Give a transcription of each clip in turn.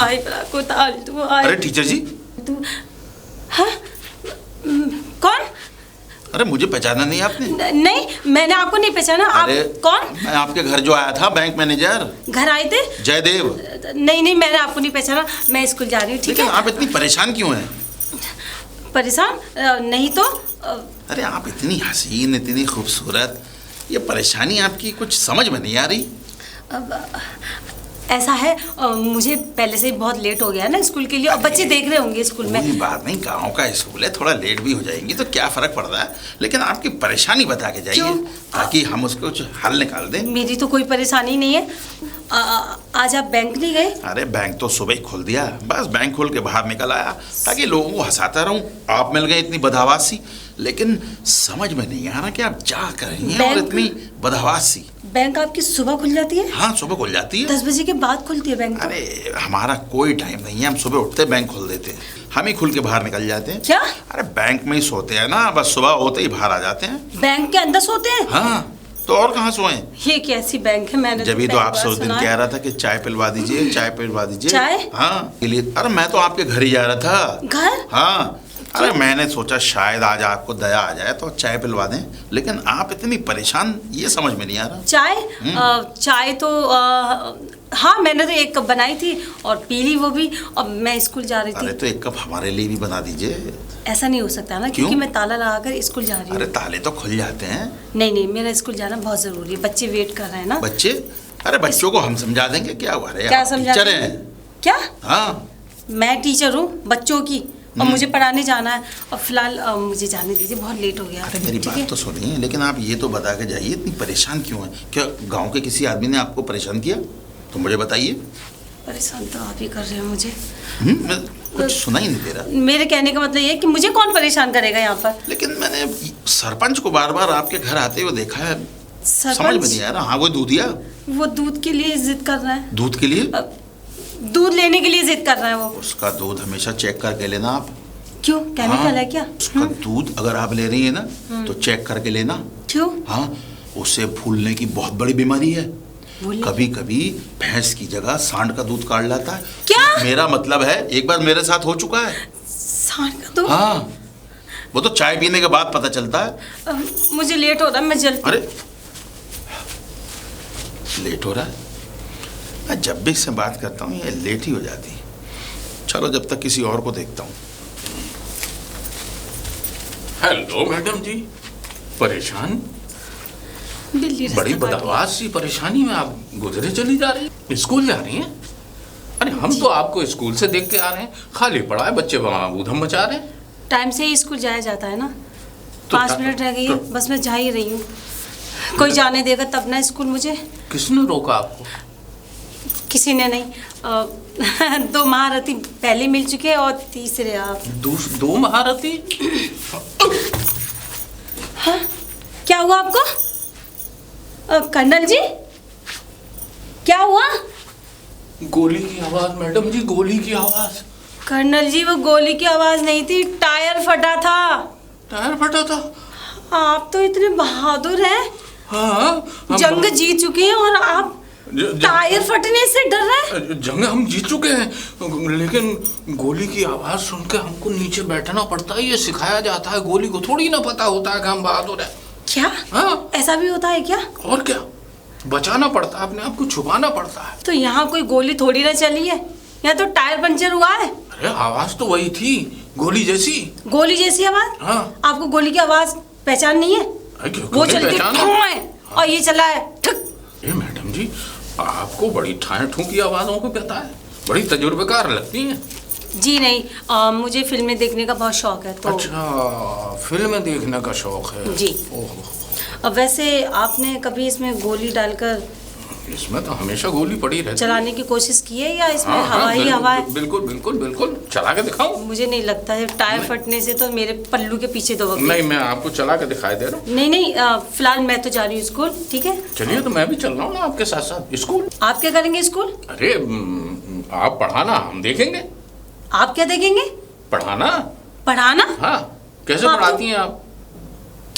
आई बड़ा को ताल तू आई। अरे टीचर जी। तू हाँ कौन? अरे मुझे पहचाना नहीं आपने? नहीं मैंने आपको नहीं पहचाना। आप कौन? मैं आपके घर जो आया था, बैंक मैनेजर। घर आए थे? जयदेव। नहीं मैंने आपको नहीं पहचाना। मैं स्कूल जा रही हूँ। ठीक है। आप इतनी परेशान क्यों हैं? परेशान नहीं तो। अरे आप इतनी हसीन, इतनी खूबसूरत, ये परेशानी आपकी कुछ समझ में नहीं आ रही। ऐसा है मुझे पहले से ही बहुत लेट हो गया ना स्कूल के लिए, और बच्चे देख रहे होंगे स्कूल में। कोई बात नहीं, गांव का स्कूल है, थोड़ा लेट भी हो जाएंगी तो क्या फर्क पड़ रहा है, लेकिन आपकी परेशानी बता के जाइए ताकि हम उसको कुछ हल निकाल दें। मेरी तो कोई परेशानी नहीं है। आज आप बैंक नहीं गए? अरे बैंक तो सुबह ही खोल दिया, बस बैंक खोल के बाहर निकल आया ताकि लोगों को हंसाता रहूं। आप मिल गए इतनी बदहवास सी, लेकिन समझ में नहीं आ रहा कि आप जा कर रही हैं और इतनी बदहवास सी। बैंक आपकी सुबह खुल जाती है? हाँ सुबह खुल जाती है। 10 बजे के बाद खुलती है बैंक? अरे हमारा कोई टाइम नहीं है, हम सुबह उठते बैंक खोल देते हैं, हम ही खुल के बाहर निकल जाते हैं। क्या? अरे बैंक में ही सोते हैं ना, बस सुबह होते ही बाहर आ जाते हैं। बैंक के अंदर सोते हैं? हाँ तो और कहाँ सोए? ये कैसी बैंक है? मैंने जब ही तो आपसे उस दिन कह रहा था कि चाय पिलवा दीजिए, चाय पिलवा दीजिए। चाय? हाँ अरे मैं तो आपके घर ही जा रहा था। घर? हाँ अरे मैंने सोचा शायद आज आपको दया आ जाए तो चाय पिलवा दें, लेकिन आप इतनी परेशान, ये समझ में नहीं आ रहा। चाय? चाय तो हाँ मैंने तो एक कप बनाई थी और पी ली वो भी, और मैं स्कूल जा रही थी। अरे तो एक कप हमारे लिए भी बना दीजिए। ऐसा नहीं हो सकता ना, क्योंकि मैं ताला लगाकर स्कूल जा रही हूँ। अरे ताले तो खुल जाते हैं। नहीं मेरा स्कूल जाना बहुत जरूरी है, बच्चे वेट कर रहे हैं ना। बच्चे? अरे बच्चों को हम समझा देंगे, क्या हुआ? क्या समझा? टीचर हैं क्या? हाँ मैं टीचर हूँ बच्चों की, और मुझे पढ़ाने जाना है, और फिलहाल मुझे जाने दीजिए, बहुत लेट हो गया। अरे मेरी बात तो सुनिए, लेकिन आप ये तो बता के जाइए इतनी परेशान क्यों हैं? क्या गांव के किसी आदमी ने आपको परेशान किया? तो मुझे बताइए। परेशान तो आप ही कर रहे हैं मुझे। मैं कुछ सुना ही नहीं दे रहा। मेरे कहने का मतलब ये है कि मुझे कौन परेशान करेगा यहाँ पर? लेकिन मैंने सरपंच को बार बार आपके घर आते हुए देखा है, समझ में नहीं आ रहा। हाँ वो दूधिया, वो दूध के लिए जिद कर रहा है। दूध के लिए? दूध लेने के लिए जिद कर रहा है वो। उसका दूध हमेशा चेक करके लेना आप। क्यों, केमिकल है क्या? उसका दूध अगर आप ले रही है ना तो चेक करके लेना। क्यों? हाँ उससे फूलने की बहुत बड़ी बीमारी है। कभी कभी भैंस की जगह सांड का दूध काढ़ लाता है। क्या? मेरा मतलब है एक बार मेरे साथ हो चुका है। सांड का दूध? हाँ वो तो चाय पीने के बाद पता चलता है। मुझे लेट हो रहा है, मैं जल्दी। अरे लेट हो रहा है? मैं जब भी इससे बात करता हूँ ये लेट ही हो जाती है। चलो जब तक किसी और को देखता हूँ। हेलो मैडम जी, परेशान? बड़ी बदहवास सी परेशानी में आप गुजरे चली जा रही हैं। स्कूल जा रही हैं? अरे हम तो आपको स्कूल से देख के आ रहे हैं, खाली पड़ा है, बच्चे वहाँ ऊधम मचा रहे हैं। टाइम से ही स्कूल जाया जाता है ना। तो 5 मिनट रह गई है, बस मैं जा ही रही हूँ। कोई जाने देगा तब ना स्कूल मुझे। किसने रोका आपको? किसी ने नहीं। 2 महारथी पहले मिल चुके हैं और तीसरे आप। 2 महारथी? हाँ? क्या हुआ आपको? कर्नल जी क्या हुआ? गोली की आवाज मैडम जी, गोली की आवाज। कर्नल जी वो गोली की आवाज नहीं थी, टायर फटा था। टायर फटा था? आप तो इतने बहादुर हैं। हाँ जंग जीत चुके हैं और आप टायर फटने से डर रहे हैं? जंग हम जीत चुके हैं, लेकिन गोली की आवाज सुन के हमको नीचे बैठना पड़ता है। ये सिखाया जाता है, गोली को थोड़ी ना पता होता है कि हम बहादुर हैं। क्या? हाँ? ऐसा भी होता है क्या? और क्या, बचाना पड़ता है, अपने आप को छुपाना पड़ता है। तो यहाँ कोई गोली थोड़ी ना चली है, यहाँ तो टायर पंचर हुआ है। अरे आवाज तो वही थी, गोली जैसी। गोली जैसी आवाज? हाँ। आपको गोली की आवाज पहचान नहीं है? वो चलती है और ये चला है ठक। ए मैडम जी, आपको बड़ी ठाए ठूकी आवाजों को पता है, बड़ी तजुर्बेकार लगती हैं। जी नहीं, मुझे फिल्में देखने का बहुत शौक है। तो अच्छा, फिल्में देखने का शौक है जी। अब वैसे आपने कभी इसमें गोली डालकर? इसमें तो हमेशा गोली पड़ी रहती है। चलाने की कोशिश की है या इसमें हवा ही हवा है? बिल्कुल बिल्कुल बिल्कुल, चला के दिखाऊं? मुझे नहीं लगता है, टायर फटने से तो मेरे पल्लू के पीछे दो। नहीं, मैं आपको चला के दिखाई दे रहा हूँ। नहीं, फिलहाल मैं तो जा रही हूँ स्कूल। ठीक है चलिए, तो मैं भी चल रहा हूँ ना आपके साथ साथ स्कूल। आप क्या करेंगे स्कूल? अरे आप पढ़ाना, हम देखेंगे। आप क्या देखेंगे? पढ़ाना। पढ़ाना? हाँ। कैसे पढ़ाती हैं आप?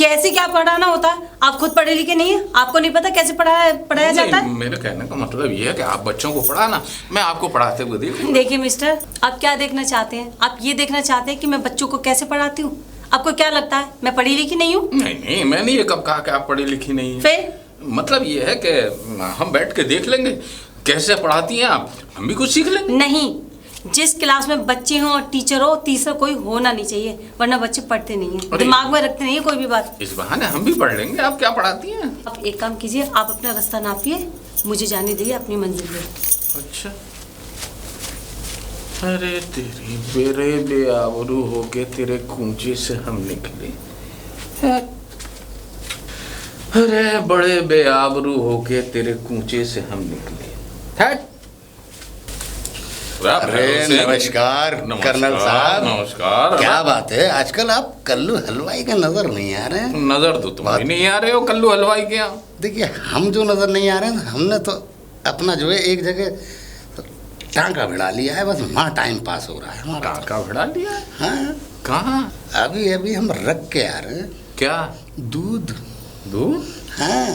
कैसे क्या पढ़ाना होता है? आप खुद पढ़े लिखे नहीं है, आपको नहीं पता कैसे पढ़ाया जाता है? मेरे कहने का मतलब ये है कि आप बच्चों को पढ़ाना, मैं आपको पढ़ाते हुए देखूं। देखिए मिस्टर, आप क्या देखना चाहते हैं? आप ये देखना चाहते हैं कि मैं बच्चों को कैसे पढ़ाती हूँ? आपको क्या लगता है मैं पढ़ी लिखी नहीं हूँ? नहीं, मैंने ये कब कहा कि आप पढ़ी लिखी नहीं है। फिर मतलब ये है कि हम बैठ के देख लेंगे कैसे पढ़ाती हैं आप, हम भी कुछ सीख लेंगे। नहीं, जिस क्लास में बच्चे हों और टीचर हो, तीसरा कोई होना नहीं चाहिए, वरना बच्चे पढ़ते नहीं है, दिमाग में रखते नहीं है कोई भी बात। इस बहाने हम भी पढ़ लेंगे। आप क्या पढ़ाती हैं? आप एक काम कीजिए, आप अपना रास्ता नापिए, मुझे जाने दीजिए अपनी मंजिल पे। अच्छा, अरे तेरी बेरे बेआबरू होके तेरे कूंचे से हम निकले, अरे बड़े बेआबरू होके तेरे कूंचे से हम निकले। अरे नमस्कार कर्नल साहब। नमस्कार। क्या बात है, आजकल आप कल्लू हलवाई का नजर नहीं आ रहे हैं। नजर तो तुम भी नहीं आ रहे हो कल्लू हलवाई के यहाँ। देखिए, हम जो नजर नहीं आ रहे हैं, हमने तो अपना जो है एक जगह टांका भिड़ा लिया है, बस वहाँ टाइम पास हो रहा है हमारा। टांका भिड़ा लिया है? हाँ, कहाँ? अभी अभी हम रख के आ रहे हैं। क्या? दूध। दूध? हाँ।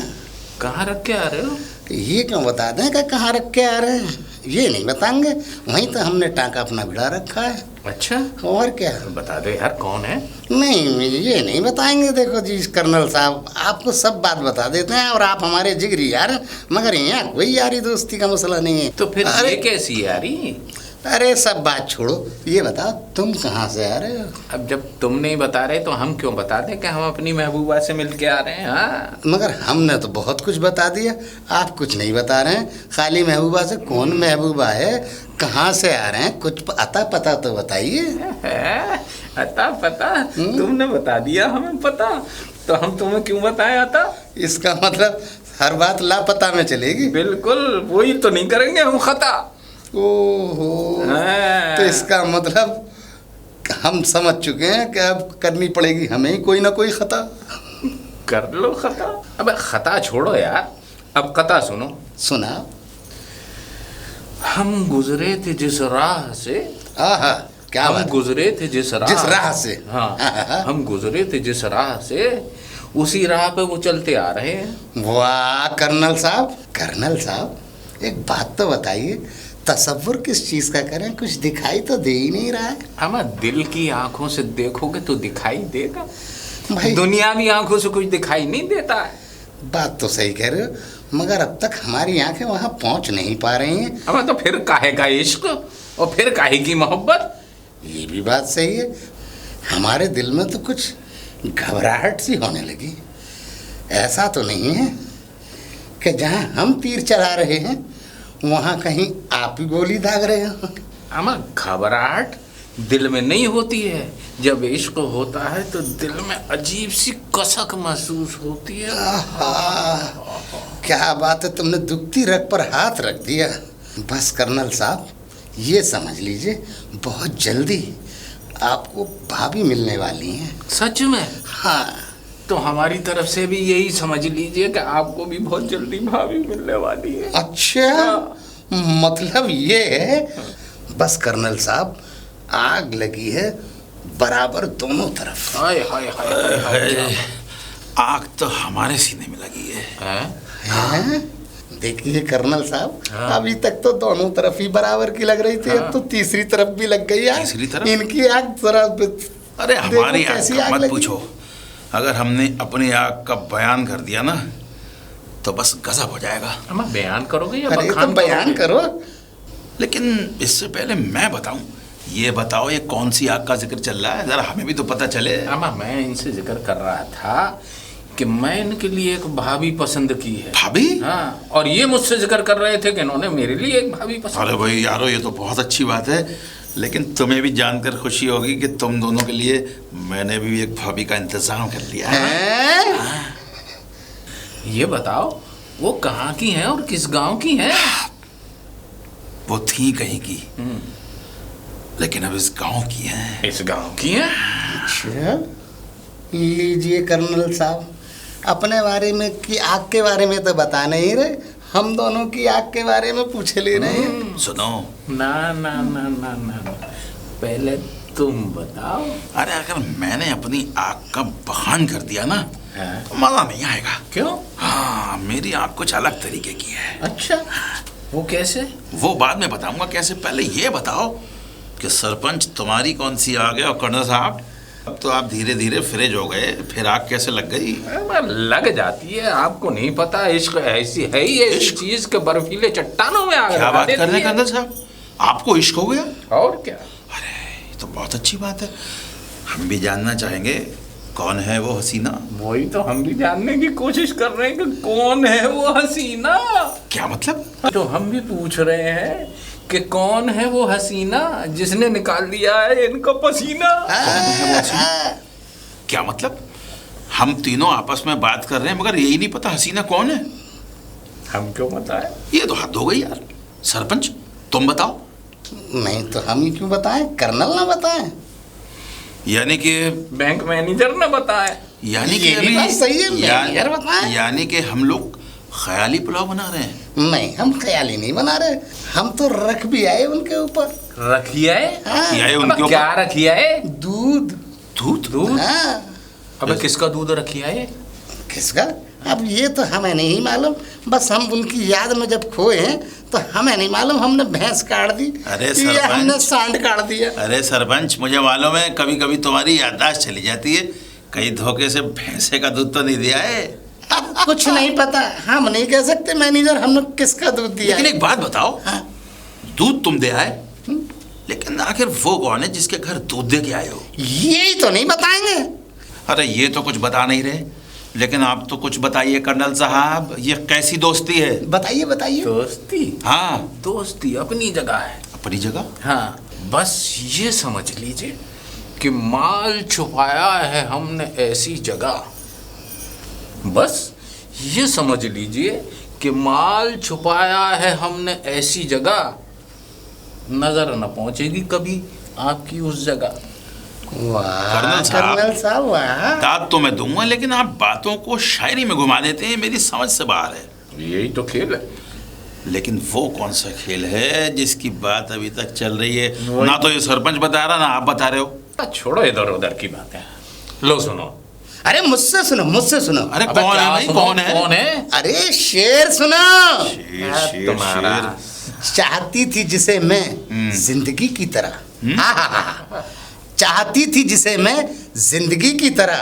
कहाँ रख के आ रहे हो? ये क्यों बता दें कि कहाँ रख के आ रहे हैं? ये नहीं बताएंगे, वहीं तो हमने टांका अपना भिड़ा रखा है। अच्छा, और क्या? बता दे यार, कौन है? नहीं, ये नहीं बताएंगे। देखो जी कर्नल साहब, आपको सब बात बता देते हैं और आप हमारे जिगरी यार, मगर यहाँ कोई यारी दोस्ती का मसला नहीं है। तो फिर अरे ये कैसी यारी? अरे सब बात छोड़ो, ये बताओ तुम कहाँ से आ रहे हो? अब जब तुम नहीं बता रहे तो हम क्यों बता दें कि हम अपनी महबूबा से मिल के आ रहे हैं। हाँ, मगर हमने तो बहुत कुछ बता दिया, आप कुछ नहीं बता रहे हैं। खाली महबूबा से कौन महबूबा है, कहाँ से आ रहे हैं, कुछ अता पता तो बताइए। अता पता तुमने बता दिया, हमें पता, तो हम तुम्हें क्यों बताएं अता? इसका मतलब हर बात लापता में चलेगी। बिल्कुल, वही तो नहीं करेंगे हम खता। ओहो, तो इसका मतलब हम समझ चुके हैं कि अब करनी पड़ेगी हमें ही कोई ना कोई खता। कर लो खता। अबे खता छोड़ो यार, अब कथा सुनो। सुना। हम गुजरे थे जिस राह से। आहा, क्या हम बात। गुजरे थे जिस राह से। हाँ, हम गुजरे थे जिस राह से, उसी राह पे वो चलते आ रहे हैं। वाह कर्नल साहब, कर्नल साहब एक बात तो बताइए, तसव्वुर किस चीज का करें, कुछ दिखाई तो दे ही नहीं रहा है। हम दिल की आंखों से देखोगे तो दिखाई देगा भाई। दुनियावी आंखों से कुछ दिखाई नहीं देता है। बात तो सही कह रहे हो, मगर अब तक हमारी आंखें वहां पहुंच नहीं पा रही हैं। अब तो फिर काहे का इश्क और फिर काहे की मोहब्बत। ये भी बात सही है, हमारे दिल में तो कुछ घबराहट सी होने लगी। ऐसा तो नहीं है कि जहां हम तीर चला रहे हैं वहां कहीं आप ही गोली दाग रहे हो? अमा घबराहट दिल में नहीं होती है, जब इश्क होता है तो दिल में अजीब सी कसक महसूस होती है। क्या बात है, तुमने दुखती रग पर हाथ रख दिया। बस कर्नल साहब ये समझ लीजिए, बहुत जल्दी आपको भाभी मिलने वाली हैं। सच में? हाँ। तो हमारी तरफ से भी यही समझ लीजिए कि आपको भी बहुत जल्दी भाभी मिलने वाली है। अच्छा, मतलब ये है। बस कर्नल साहब, आग लगी है बराबर दोनों तरफ। हाय हाय हाय हाय, आग तो हमारे सीने में लगी है। हैं? देखिए कर्नल साहब, हाँ। अभी तक तो दोनों तरफ ही बराबर की लग रही थी, अब तो तीसरी तरफ भी लग गई यार। तीसरी तरफ? इनकी आग जरा अरे हमारी आग कैसी का आग मत लगी? पूछो, अगर हमने अपनी आग का बयान कर दिया ना तो बस गजब हो जाएगा। अम्मा बयान करोगे या अरे तो बखान बयान करोगे? करो। लेकिन इससे पहले मैं बताऊं, ये बताओ ये कौन सी आग का जिक्र चल रहा है, जरा हमें भी तो पता चले। अम्मा मैं इनसे जिक्र कर रहा था कि मैं इनके लिए एक भाभी पसंद की है। भाभी? हाँ, और ये मुझसे जिक्र कर रहे थे कि इन्होंने मेरे लिए एक भाभी पसंद। अरे भाई यारो, ये तो बहुत अच्छी बात है, लेकिन तुम्हें भी जानकर खुशी होगी कि तुम दोनों के लिए मैंने भी एक भाभी का इंतजाम कर लिया है। ये बताओ वो कहाँ की हैं और किस गांव की हैं? वो थी कहीं की, लेकिन अब इस गांव की हैं। इस गांव की हैं? अच्छा, लीजिए कर्नल साहब, अपने बारे में की आग के बारे में तो बता नहीं रहे, हम दोनों की आग के बारे में पूछ ले रहे हैं। सुनो, ना ना ना ना ना ना, पहले तुम बताओ। अरे अगर मैंने अपनी आँख का बखान कर दिया ना तो मजा नहीं आएगा। क्यों? हाँ, मेरी आँख कुछ अलग तरीके की है। अच्छा, वो कैसे? वो बाद में बताऊंगा कैसे, पहले ये बताओ कि सरपंच तुम्हारी कौन सी आग है, और कर्नल साहब अब तो आप धीरे धीरे फ्रेज हो गए, फिर आग कैसे लग गई? लग जाती है, आपको नहीं पता। इश्क ऐसी है ही ऐसी चीज के बर्फीले चट्टानों में आग क्या लगा बात देती कर रहे हैं है। कर्नल साहब, आपको इश्क हो गया? और क्या। अरे ये तो बहुत अच्छी बात है। हम भी जानना चाहेंगे कौन है वो हसीना। वही तो हम भी जानने की कोशिश कर रहे हैं कि कौन है वो हसीना। क्या मतलब? तो हम भी पूछ रहे हैं कि कौन है वो हसीना जिसने निकाल दिया है इनका पसीना। कौन है वो हसीना? क्या मतलब? हम तीनों आपस में बात कर रहे हैं मगर यही नहीं पता हसीना कौन है। हम क्यों बताएं? ये तो हद हो गई यार। सरपंच तुम बताओ। नहीं तो हम ही क्यों बताएं, कर्नल ना बताएं। यानी कि बैंक मैनेजर ने बताया। यानी कि ये भी बात सही है, मैनेजर बताएं। यानी कि हम लोग ख्याली पुलाव बना रहे हैं। नहीं, हम ख्याली नहीं बना रहे, हम तो रख भी आए उनके ऊपर। रखिया है? हाँ। किया है उनके ऊपर? क्या रखिया है? दूध। दूध? दूध? हाँ। अबे किसका दूध रखिया है? किसका? अब ये तो हमें नहीं मालूम, बस हम उनकी याद में जब खोए हैं तो हमें नहीं मालूम, हमने भैंस काट दी। अरे ये सरपंच। हमने सांड काट दिया। अरे सरपंच, मुझे मालूम है कभी कभी तुम्हारी याददाश्त चली जाती है। कहीं धोखे से भैंसे का दूध तो नहीं दिया है? अब कुछ नहीं पता, हम नहीं कह सकते मैनेजर हमने किसका दूध दिया। लेकिन एक बात बताओ, हाँ। दूध तुम दे आए, लेकिन आखिर वो कौन है जिसके घर दूध दे के आए हो? यही तो नहीं बताएंगे। अरे ये तो कुछ बता नहीं रहे, लेकिन आप तो कुछ बताइए कर्नल साहब, ये कैसी दोस्ती है? बताइए बताइए। दोस्ती? हाँ, दोस्ती अपनी जगह है। अपनी जगह? हाँ, बस ये समझ लीजिए कि माल छुपाया है हमने ऐसी जगह। बस ये समझ लीजिए कि माल छुपाया है हमने ऐसी जगह, नजर न पहुंचेगी कभी आपकी उस जगह। वाह कर्नल साहब वाह। दाद तो मैं दूंगा, लेकिन आप बातों को शायरी में घुमा देते हैं, मेरी समझ से बाहर है। यही तो खेल है। लेकिन वो कौन सा खेल है जिसकी बात अभी तक चल रही है? ना तो ये सरपंच बता रहा, ना आप बता रहे हो। छोड़ो इधर उधर की बातें, लो सुनो। अरे मुझसे सुनो, मुझसे सुनो। अरे अबे कौन है क्या भाई, सुनो? कौन है? कौन है? अरे शेर सुनो। शेर, शेर, तुम्हारा शेर। चाहती थी जिसे मैं जिंदगी की तरह, आहा, चाहती थी जिसे मैं जिंदगी की तरह,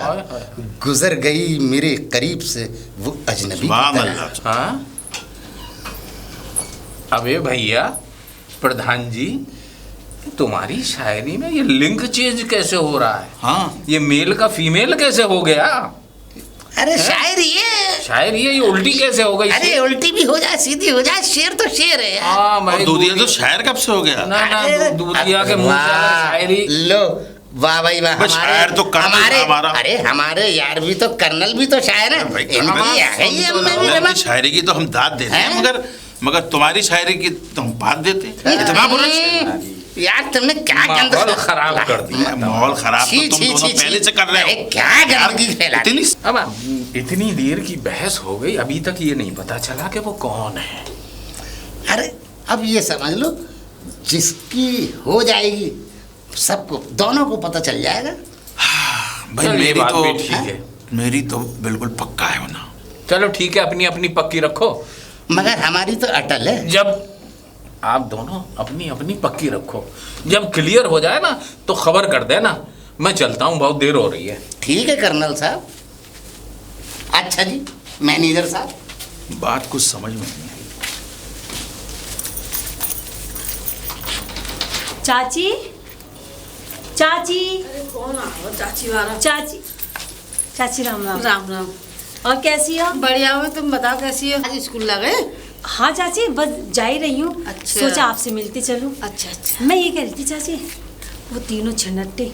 गुजर गई मेरे करीब से वो अजनबी की सुभान तरह। अल्लाह। हाँ? अबे भैया प्रधान जी, तुम्हारी शायरी में ये लिंक चेंज कैसे हो रहा है? हाँ, ये मेल का फीमेल कैसे हो गया? अरे शायर ये, शायरी है, ये उल्टी कैसे हो गई? अरे उल्टी भी हो जाए सीधी हो जाए, शेर तो शेर है यार। हाँ, और मैं दूधिया तो शायर कब से हो गया? ना अरे, दूधिया के मुंह से अगर वाह, शायरी। लो वाह भाई वाह। बस शायर तो कर्नल हमारे हमारा। अरे हमारे यार भी तो कर्नल भी तो शायर है, भाई, इनकी कर्नल है ही हमने भी कर्नल बना। की शायरी की तो हम दाद देते हैं, हैं? मगर तुम्हारी शायरी की तो हम बात देते हैं। इतना बुरा शेर। यार तुमने क्या गंद माहौल खराब कर दिया। माहौल खराब छी, तो तुम छी, दोनों छी, पहले छी। से कर रहे हो। अरे क्या गंदगी फैला दी। इतनी अब इतनी देर की बहस हो गई, अभी तक ये नहीं पता चला कि वो कौन है। अरे अब ये समझ लो, जिसकी हो जाएगी सबको, दोनों को पता चल जाएगा। भाई चल, ये मेरी बात तो भी ठीक है। मेरी तो बिल्कुल पक्का है होना। चलो ठीक है, अपनी अपनी पक्की रखो। मगर हमारी तो अटल है। जब आप दोनों अपनी अपनी पक्की रखो, जब क्लियर हो जाए ना तो खबर कर देना। मैं चलता हूँ, बहुत देर हो रही है। ठीक है कर्नल साहब। अच्छा जी मैनेजर साहब, बात कुछ समझ में नहीं आई। चाची, चाची, अरे कौन आओ चाची वाला? चाची, चाची राम राम। राम राम। और कैसी हो? बढ़िया हो, तुम बताओ कैसी हो? आज स्कूल लगे? हाँ चाची, बस जा ही रही हूँ। अच्छा। सोचा आपसे मिलते चलूं। अच्छा अच्छा। मैं ये कह रही थी चाची, वो तीनों छनट्टे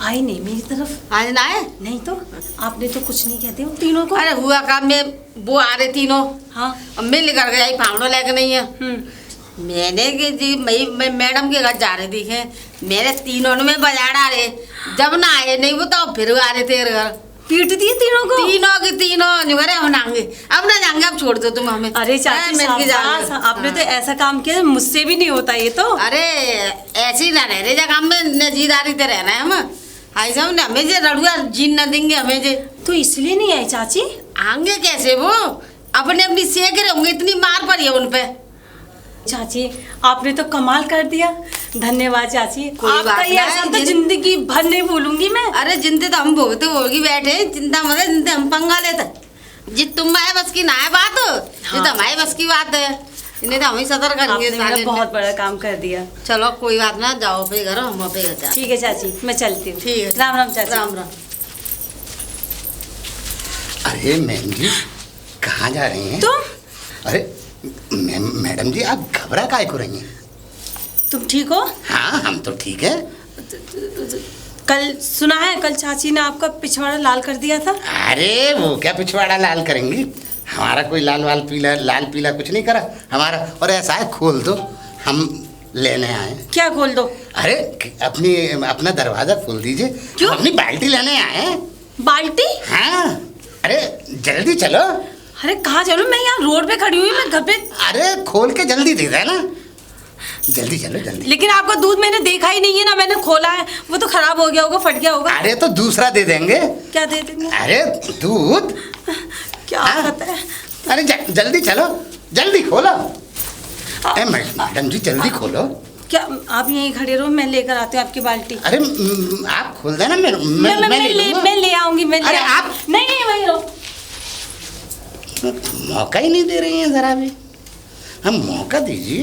आए नहीं मेरी तरफ। आज ना आए? नहीं तो आपने तो कुछ नहीं कहते उन तीनों को। अरे हुआ काम में वो आ रहे तीनों, हाँ। अब मिल कर गया, फावड़ो लेके नहीं है। मैंने कि जी मैं मैडम के घर जा रही थी, मेरे तीनों में बजा रहे, जब ना आए नहीं वो तो फिर आ रहे तेरे घर। पीट दिए तीनों को? तीनों की तीनों निगरे हम नांगे, अब ना जाएंगे, अब छोड़ दो तुम हमें। अरे चाची मिल के शाबाश, जाएंगे। आपने तो ऐसा काम किया मुझसे भी नहीं होता ये तो। अरे ऐसे ही ना रह रहे जा काम में, नजीदारी ते रहना है हम। आई सब ने हमें जे रड़ुआ जीन न देंगे हमें जे। तो इसलिए नहीं आई चाची? आएंगे कैसे वो, अपने अपनी सेक रहे होंगे, इतनी मार पड़ी है उन पे। चाची आपने तो कमाल कर दिया, धन्यवाद चाची। कोई आपका बात ये नहीं, एहसान तो जिंदगी भर नहीं भूलूंगी मैं। अरे जिंदे तो हम भोगते भोगी बैठे, चिंता मत, जिंदे हम पंगा लेते। जी तुम आए बस की ना है बात, ये तो हमारे बस की बात है, इन्हें तो हम ही सतर करेंगे आपने मेरा साले। बहुत बड़ा काम कर दिया। चलो कोई बात ना, जाओ पे घर, हम पे घर। ठीक है चाची, मैं चलती हूँ। ठीक है, राम राम चाची। राम राम। अरे मैम जी कहाँ जा रही हैं? तुम? अरे मैडम जी आप घबरा काहे को रही हैं? तुम ठीक हो? हाँ हम तो ठीक है। कल सुना है, कल चाची ने आपका पिछवाड़ा लाल कर दिया था। अरे वो क्या पिछवाड़ा लाल करेंगी, हमारा कोई लाल पीला कुछ नहीं करा हमारा। और ऐसा है खोल दो, हम लेने आए। क्या खोल दो? अरे अपना दरवाजा खोल दीजिए। क्यों? हम अपनी बाल्टी लेने आए हैं। बाल्टी? हाँ अरे जल्दी चलो। अरे कहाँ चलूं, मैं यहाँ रोड पे खड़ी हुई, मैं घर पे। अरे खोल के जल्दी दे देना, जल्दी चलो जल्दी। लेकिन आपका दूध मैंने देखा ही नहीं है ना, मैंने खोला है, वो तो खराब हो गया होगा, फट गया होगा। अरे तो दूसरा दे देंगे। क्या दे देंगे? अरे दूध। क्या हाँ? पता है। अरे जल्दी चलो, जल्दी खोलो। मैडम जी जल्दी खोलो। क्या आप यहीं खड़े रहो, मैं लेकर आती हूँ आपकी बाल्टी। अरे आप खोल देना, मैं लूँगा। मैं ले आऊंगी, मैं ले अरे आऊंगी। आप नहीं वहीं रहो। मौका ही नहीं दे रही हैं जरा भी, हम मौका दीजिए।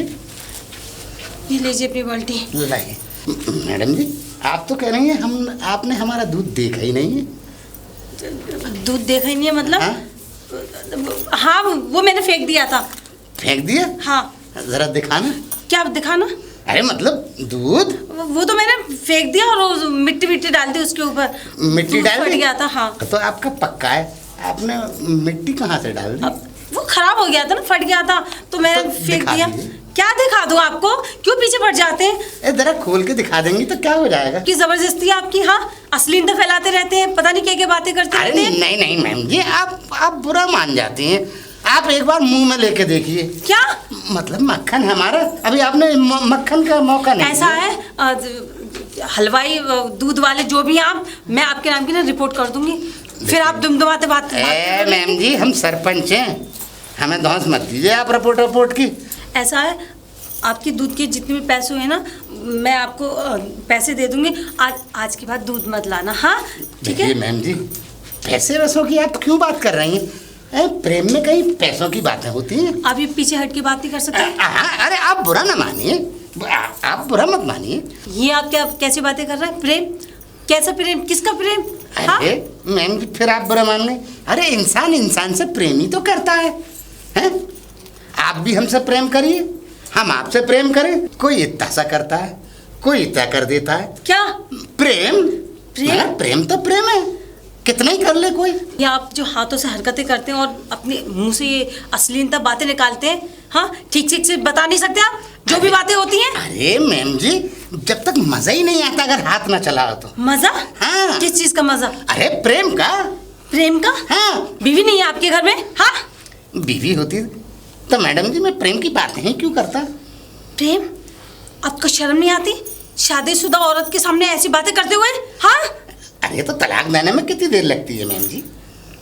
ये लीजिए अपनी बाल्टी। लाइए मैडम जी, आप तो कह रही हैं आपने हमारा दूध देखा ही नहीं है। दूध देखा ही नहीं है मतलब? हाँ? हाँ वो मैंने फेंक दिया था। फेंक दिया? हाँ। जरा दिखाना। क्या दिखाना? अरे मतलब दूध वो तो मैंने फेंक दिया और मिट्टी डाल दी उसके ऊपर, मिट्टी डाल फट दी? गया था। हाँ तो आपका पक्का है, आपने मिट्टी कहाँ से डाल दी? अब वो खराब हो गया था ना, फट गया था तो मैंने तो फेंक दिखा दिया। दीजिए। क्या दिखा दूं आपको, क्यों पीछे पड़ जाते हैं? जरा खोल के दिखा देंगी तो क्या हो जाएगा? की जबरदस्ती आपकी। हाँ अश्लीलता फैलाते रहते हैं, पता नहीं क्या बातें करते अरे रहते हैं। नहीं मैम जी, आप बुरा मान जाती हैं। आप एक बार मुंह में लेके देखिए। क्या मतलब मक्खन हमारा, अभी आपने मक्खन का मौका नहीं ऐसा दिया। है? हलवाई दूध वाले जो भी हैं आप, मैं आपके नाम की ना रिपोर्ट कर दूंगी, फिर आप दुमदुमाते बात मैम जी हम सरपंच हैं, हमें धौंस मत दीजिए आप रिपोर्ट की। ऐसा है, आपके दूध के जितने भी पैसे हुए ना, मैं आपको पैसे दे दूंगी। आज के बाद दूध मत लाना। हाँ ठीक है देखिए मैम जी, पैसे वैसों की आप क्यों बात कर रही हैं? प्रेम में कहीं पैसों की बातें होती हैं। आप ये पीछे हट के बात नहीं कर सकते। अरे आप बुरा ना मानिए, आप बुरा मत मानिए। ये आप क्या कैसी बातें कर रहे हैं? प्रेम? कैसा प्रेम? किसका प्रेम? हाँ? अरे मैम जी फिर आप बुरा मान लें। अरे इंसान से प्रेम ही तो करता है, हैं? आप भी हमसे प्रेम करिए, हम आपसे प्रेम करें। कोई इतना सा करता है, कोई इतना कर देता है। क्या प्रेम? प्रेम? प्रेम तो प्रेम है, कितना ही कर ले कोई। ये आप जो हाथों से हरकतें करते हैं और अपने मुंह से ये अश्लीलता बातें निकालते हैं, हाँ ठीक से बता नहीं सकते आप जो भी बातें होती हैं? अरे मैम जी जब तक मजा ही नहीं आता अगर हाथ ना चलाओ तो। मजा? हाँ। किस चीज का मजा? अरे प्रेम का। प्रेम का? हाँ। बीवी नहीं है आपके घर में? हाँ बीवी होती तो मैडम जी मैं प्रेम की बातें ही क्यों करता? प्रेम? आपको शर्म नहीं आती शादीशुदा औरत के सामने ऐसी बातें करते हुए? हाँ अरे तो तलाक देने में कितनी देर लगती है मैम जी?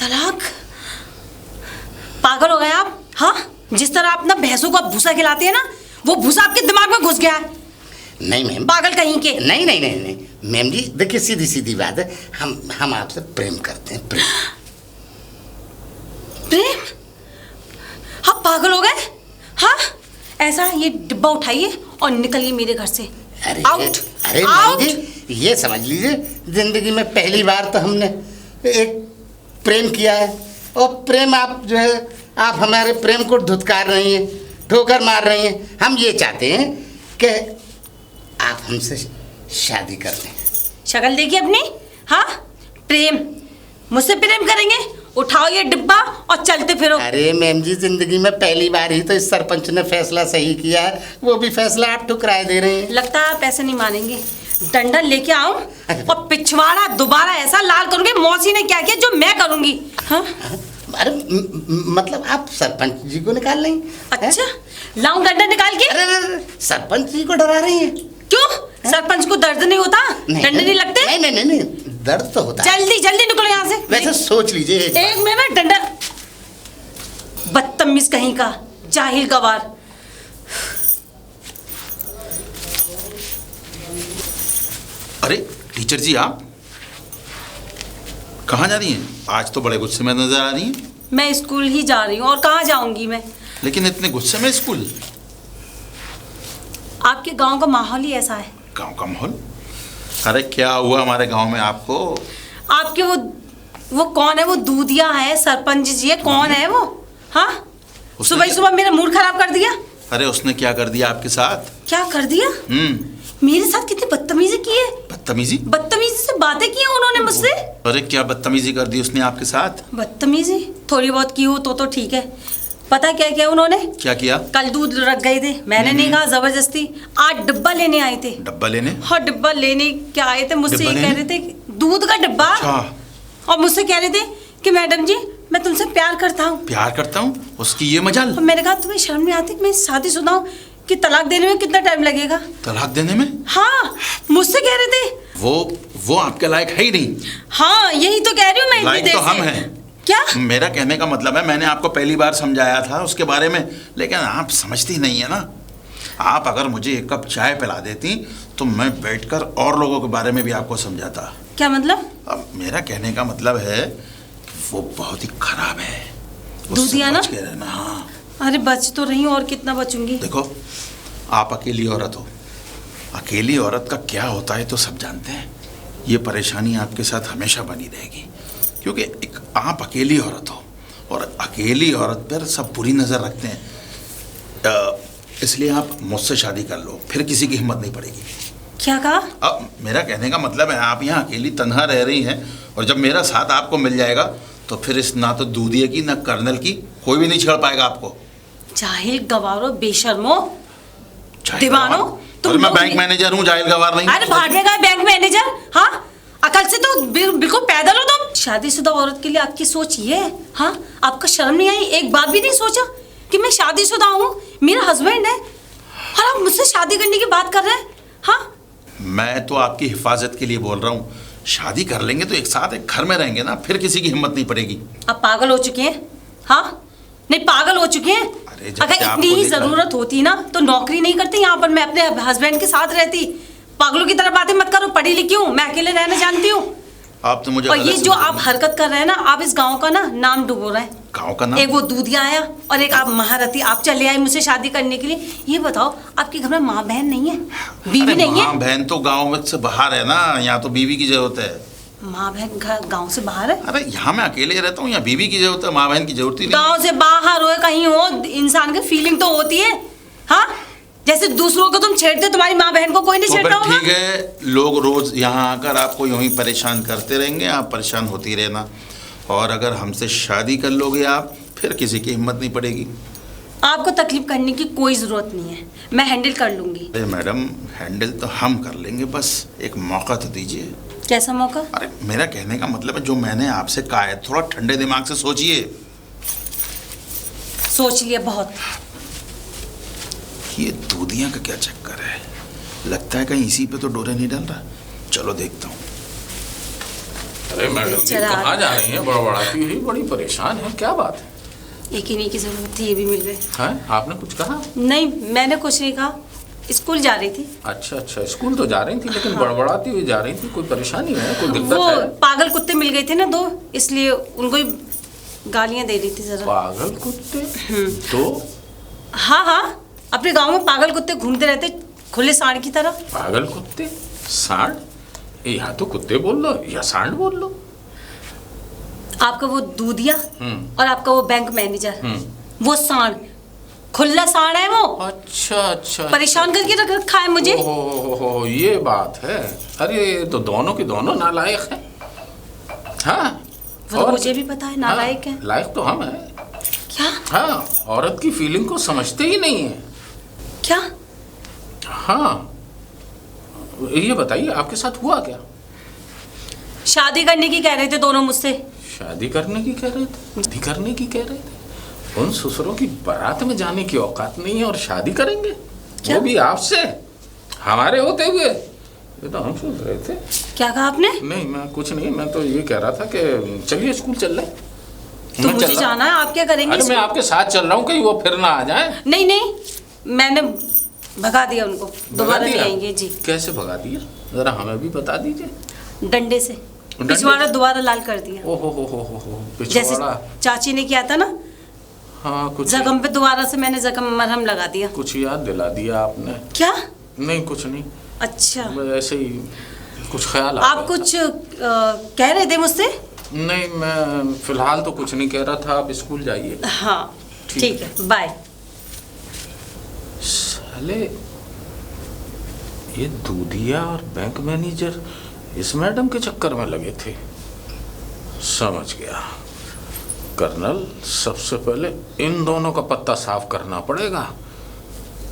तलाक? पागल हो गए आप? हाँ जिस तरह आप ना भैंसों को भूसा खिलाते हैं ना, वो भूसा आपके दिमाग में घुस गया है। नहीं मैम, पागल कहीं के। नहीं मैम जी देखिए सीधी बात है, हम आपसे प्रेम करते हैं। प्रेम? आप पागल हो गए? हाँ ऐसा ये डिब्बा उठाइए और निकलिए मेरे घर से। अरे आउट। अरे मैम जी ये समझ लीजिए जिंदगी में पहली बार तो हमने एक प्रेम किया है, और प्रेम आप जो है आप हमारे प्रेम को धुतकार रही हैं, ठोकर मार रही हैं। हम ये चाहते हैं कि आप हमसे शादी कर लें। शक्ल देखिए अपनी। हाँ प्रेम? मुझसे प्रेम करेंगे? उठाओ ये डिब्बा और चलते फिरो। अरे मैम जी जिंदगी में पहली बार ही तो इस सरपंच ने फैसला सही किया है, वो भी फैसला आप ठुकराए दे रहे हैं। लगता है आप ऐसे नहीं मानेंगे। डंडा लेके आऊं और पिछवाड़ा दोबारा ऐसा लाल करूंगी, मौसी ने क्या किया जो मैं करूंगी। हाँ? अरे मतलब आप सरपंच जी को निकाल लें? अच्छा, लाऊं डंडा निकाल के? अरे सरपंच जी को डरा रही हैं? क्यों? सरपंच को दर्द नहीं होता? डंडे नहीं लगते? नहीं, दर्द तो होता है। जल्दी जल्दी निकलो यहाँ से। वैसे सोच लीजिए एक मिनट, डंडा। बदतमीज कहीं का, जाहिल गवार। अरे टीचर जी, आप कहाँ जा रही हैं? आज तो बड़े गुस्से में नजर आ रही हैं। मैं स्कूल ही जा रही हूँ, और कहाँ जाऊंगी मैं? लेकिन इतने गुस्से में स्कूल? आपके गांव का माहौल ही ऐसा है। गांव का माहौल? अरे क्या हुआ हमारे गांव में आपको? आपके वो कौन है? वो दूधिया है, सरपंच जी है, कौन है वो? हाँ, सुबह सुबह मेरा मूड खराब कर दिया। अरे उसने क्या कर दिया आपके साथ? क्या कर दिया? मेरे साथ कितनी बदतमीजी की है। बदतमीजी? बदतमीजी से बातें की हैं उन्होंने मुझसे। अरे क्या बदतमीजी कर दी उसने आपके साथ? बदतमीजी थोड़ी बहुत की हो तो ठीक है। पता क्या किया उन्होंने? क्या किया? कल दूध रख गए थे, मैंने नहीं कहा, जबरदस्ती। आज डिब्बा लेने आए थे। डब्बा लेने? हाँ, डिब्बा लेने क्या आए थे, मुझसे ये डिब्बा कह रहे थे दूध का डिब्बा। अच्छा। और मुझसे कह रहे थे कि मैडम जी मैं तुमसे प्यार करता हूँ। प्यार करता हूँ? उसकी ये मजाल? और मैंने कहा तुम्हें शर्म नहीं आती कि मैं शादीशुदा हूँ, कि तलाक देने में कितना टाइम लगेगा? तलाक देने में? हाँ, मुझसे कह रहे थे। वो आपके लायक है ही नहीं। हाँ, यही तो कह रही हूँ मैं इतनी लायक देर तो से। हम हैं। क्या? मेरा कहने का मतलब है, मैंने आपको पहली बार समझाया था उसके बारे में, लेकिन आप समझती नहीं है ना। आप अगर मुझे एक कप चाय पिला देती तो मैं बैठकर और लोगों के बारे में भी आपको समझाता। क्या मतलब? अब मेरा कहने का मतलब है कि वो बहुत ही खराब है। दूधिया ना? बच के रहना। हाँ। अरे बच तो रही हूँ, और कितना बचूंगी। देखो, आप अकेली औरत हो। अकेली औरत का क्या होता है तो सब जानते हैं। ये परेशानी आपके साथ हमेशा बनी रहेगी, क्योंकि एक आप अकेली औरत हो और अकेली औरत पर सब बुरी नज़र रखते हैं। इसलिए आप मुझसे शादी कर लो, फिर किसी की हिम्मत नहीं पड़ेगी। क्या कहा? अब मेरा कहने का मतलब है, आप यहाँ अकेली तन्हा रह रही हैं, और जब मेरा साथ आपको मिल जाएगा तो फिर इस ना तो दूधिया की ना कर्नल की कोई भी नहीं छेड़ पाएगा आपको। जाहिल गवारो, बेशर्मो, जाहिल दीवानो। गवार? और मैं बैंक मैनेजर हूँ, जाहिल गवार नहीं। अरे भागने का बैंक मैनेजर? हाँ, अकल से तो बिल्कुल पैदल हो तुम। शादीशुदा औरत के लिए आपकी सोच ये है? हाँ, आपका शर्म नहीं आई? एक बात भी नहीं सोचा कि मैं शादीशुदा हूँ, मेरा हस्बैंड है, और आप मुझसे शादी करने की बात कर रहे हैं? हाँ, मैं तो आपकी हिफाजत के लिए बोल रहा हूँ। शादी कर लेंगे तो एक साथ एक घर में रहेंगे ना, फिर किसी की हिम्मत नहीं पड़ेगी। आप पागल हो चुके हैं? हाँ, नहीं पागल हो चुके हैं? अगर इतनी ही जरूरत होती ना तो नौकरी नहीं करती यहाँ पर, मैं अपने हस्बैंड के साथ रहती। पागलों की तरह बातें मत करो, पढ़ी लिखी हूँ मैं, अकेले रहना जानती हूँ। आप तो मुझे और ये जो आप हरकत कर रहे हैं ना, आप इस गांव का ना नाम डुबो रहे हैं। गांव का नाम? एक वो दूधिया आया और एक आप महारथी, आप चले आए मुझसे शादी करने के लिए। ये बताओ, आपके घर में माँ बहन नहीं है, बीवी नहीं है? माँ बहन तो गाँव में से बाहर है ना, यहाँ तो बीवी की जरूरत है। माँ बहन गांव से बाहर है? अरे यहाँ मैं अकेले रहता हूँ, यहाँ बीवी की जरूरत है, माँ बहन की जरूरत ही नहीं। गांव से बाहर हो कहीं हो, इंसान की फीलिंग तो होती है। हाँ, जैसे दूसरों को तुम छेड़ते, तुम्हारी माँ बहन को कोई नहीं छेड़ता होगा। ठीक है, लोग रोज यहाँ आकर आपको यूं ही परेशान करते रहेंगे, आप परेशान होती रहना। और अगर हमसे शादी कर लोगे आप, फिर किसी की हिम्मत नहीं पड़ेगी। आपको तकलीफ करने की कोई जरूरत नहीं है, मैं हैंडल कर लूंगी। अरे मैडम, हैंडल तो हम कर लेंगे, बस एक मौका तो दीजिए। कैसा मौका? अरे मेरा कहने का मतलब है, जो मैंने आपसे कहा है, थोड़ा ठंडे दिमाग से सोचिए। सोच लिया बहुत। ये दूधिया का क्या चक्कर है? लगता है कहीं इसी पे तो डोरे नहीं डल रहा। चलो देखता हूँ। अरे मैडम जी, कहाँ जा रही हैं? बड़बड़ाती हुई, बड़ी परेशान है, क्या बात है? एक ही नहीं की जरूरत थी, ये भी मिल गए। हैं? आपने कुछ कहा? नहीं, मैंने कुछ नहीं कहा, स्कूल जा रही थी। अच्छा अच्छा, स्कूल तो जा रही थी, लेकिन बड़बड़ाती हुई जा रही थी। कोई परेशानी है? कोई दिक्कत वो है? पागल कुत्ते मिल गए थे ना दो, इसलिए उनको ही गालियां दे रही थी जरा। पागल कुत्ते? तो हाँ हाँ, अपने गांव में पागल कुत्ते घूमते रहते, खुले सांड की तरह। पागल कुत्ते? सांड? या तो कुत्ते बोल लो या सांड बोल लो। आपका वो दूधिया और आपका वो बैंक मैनेजर, वो सांड, खुला सांड है वो। अच्छा अच्छा, परेशान करके रख रखा है मुझे। ओहो, ये बात है। अरे तो दोनों के दोनों नालायक हैं। हाँ, वो तो मुझे भी पता है नालायक है। लायक तो हम हैं। क्या? हाँ, औरत की फीलिंग को समझते ही नहीं है। क्या? हाँ, ये बताइए आपके साथ हुआ क्या? शादी करने की कह रहे थे दोनों मुझसे। शादी करने की कह रहे थे? शादी करने की कह रहे थे? उन ससुरों की बारात में जाने की औकात नहीं है और शादी करेंगे? क्या? वो भी आपसे, हमारे होते हुए? ये तो हम सोच रहे थे। क्या कहा आपने? नहीं मैं कुछ नहीं, मैं तो ये कह रहा था कि चलिए स्कूल चल रहे। तो मुझे जाना है, आप क्या करेंगे? अरे मैं आपके साथ चल रहा हूँ, कहीं वो फिर ना आ जाए। नहीं नहीं, मैंने भगा दिया उनको, दोबारा नहीं दिया? आएंगे जी। कैसे भगा दिया, जरा हमें भी बता दीजिए। डंडे से डंडे? पिछवाड़ा दोबारा लाल कर दिया। ओहो हो जैसे पिछवाड़ा। चाची ने किया था ना, हाँ कुछ जख्म पे दोबारा से मैंने जख्म मरहम लगा दिया। कुछ याद दिला दिया आपने। क्या? नहीं कुछ नहीं, अच्छा, ऐसे ही कुछ ख्याल आ आप गया कुछ कह रहे थे मुझसे? था। नहीं मैं फिलहाल तो कुछ नहीं कह रहा था, आप स्कूल जाइए। हाँ ठीक है, बाय। साले ये दूधिया और बैंक मैनेजर इस मैडम के चक्कर में लगे थे। समझ गया, कर्नल सबसे पहले इन दोनों का पत्ता साफ करना पड़ेगा,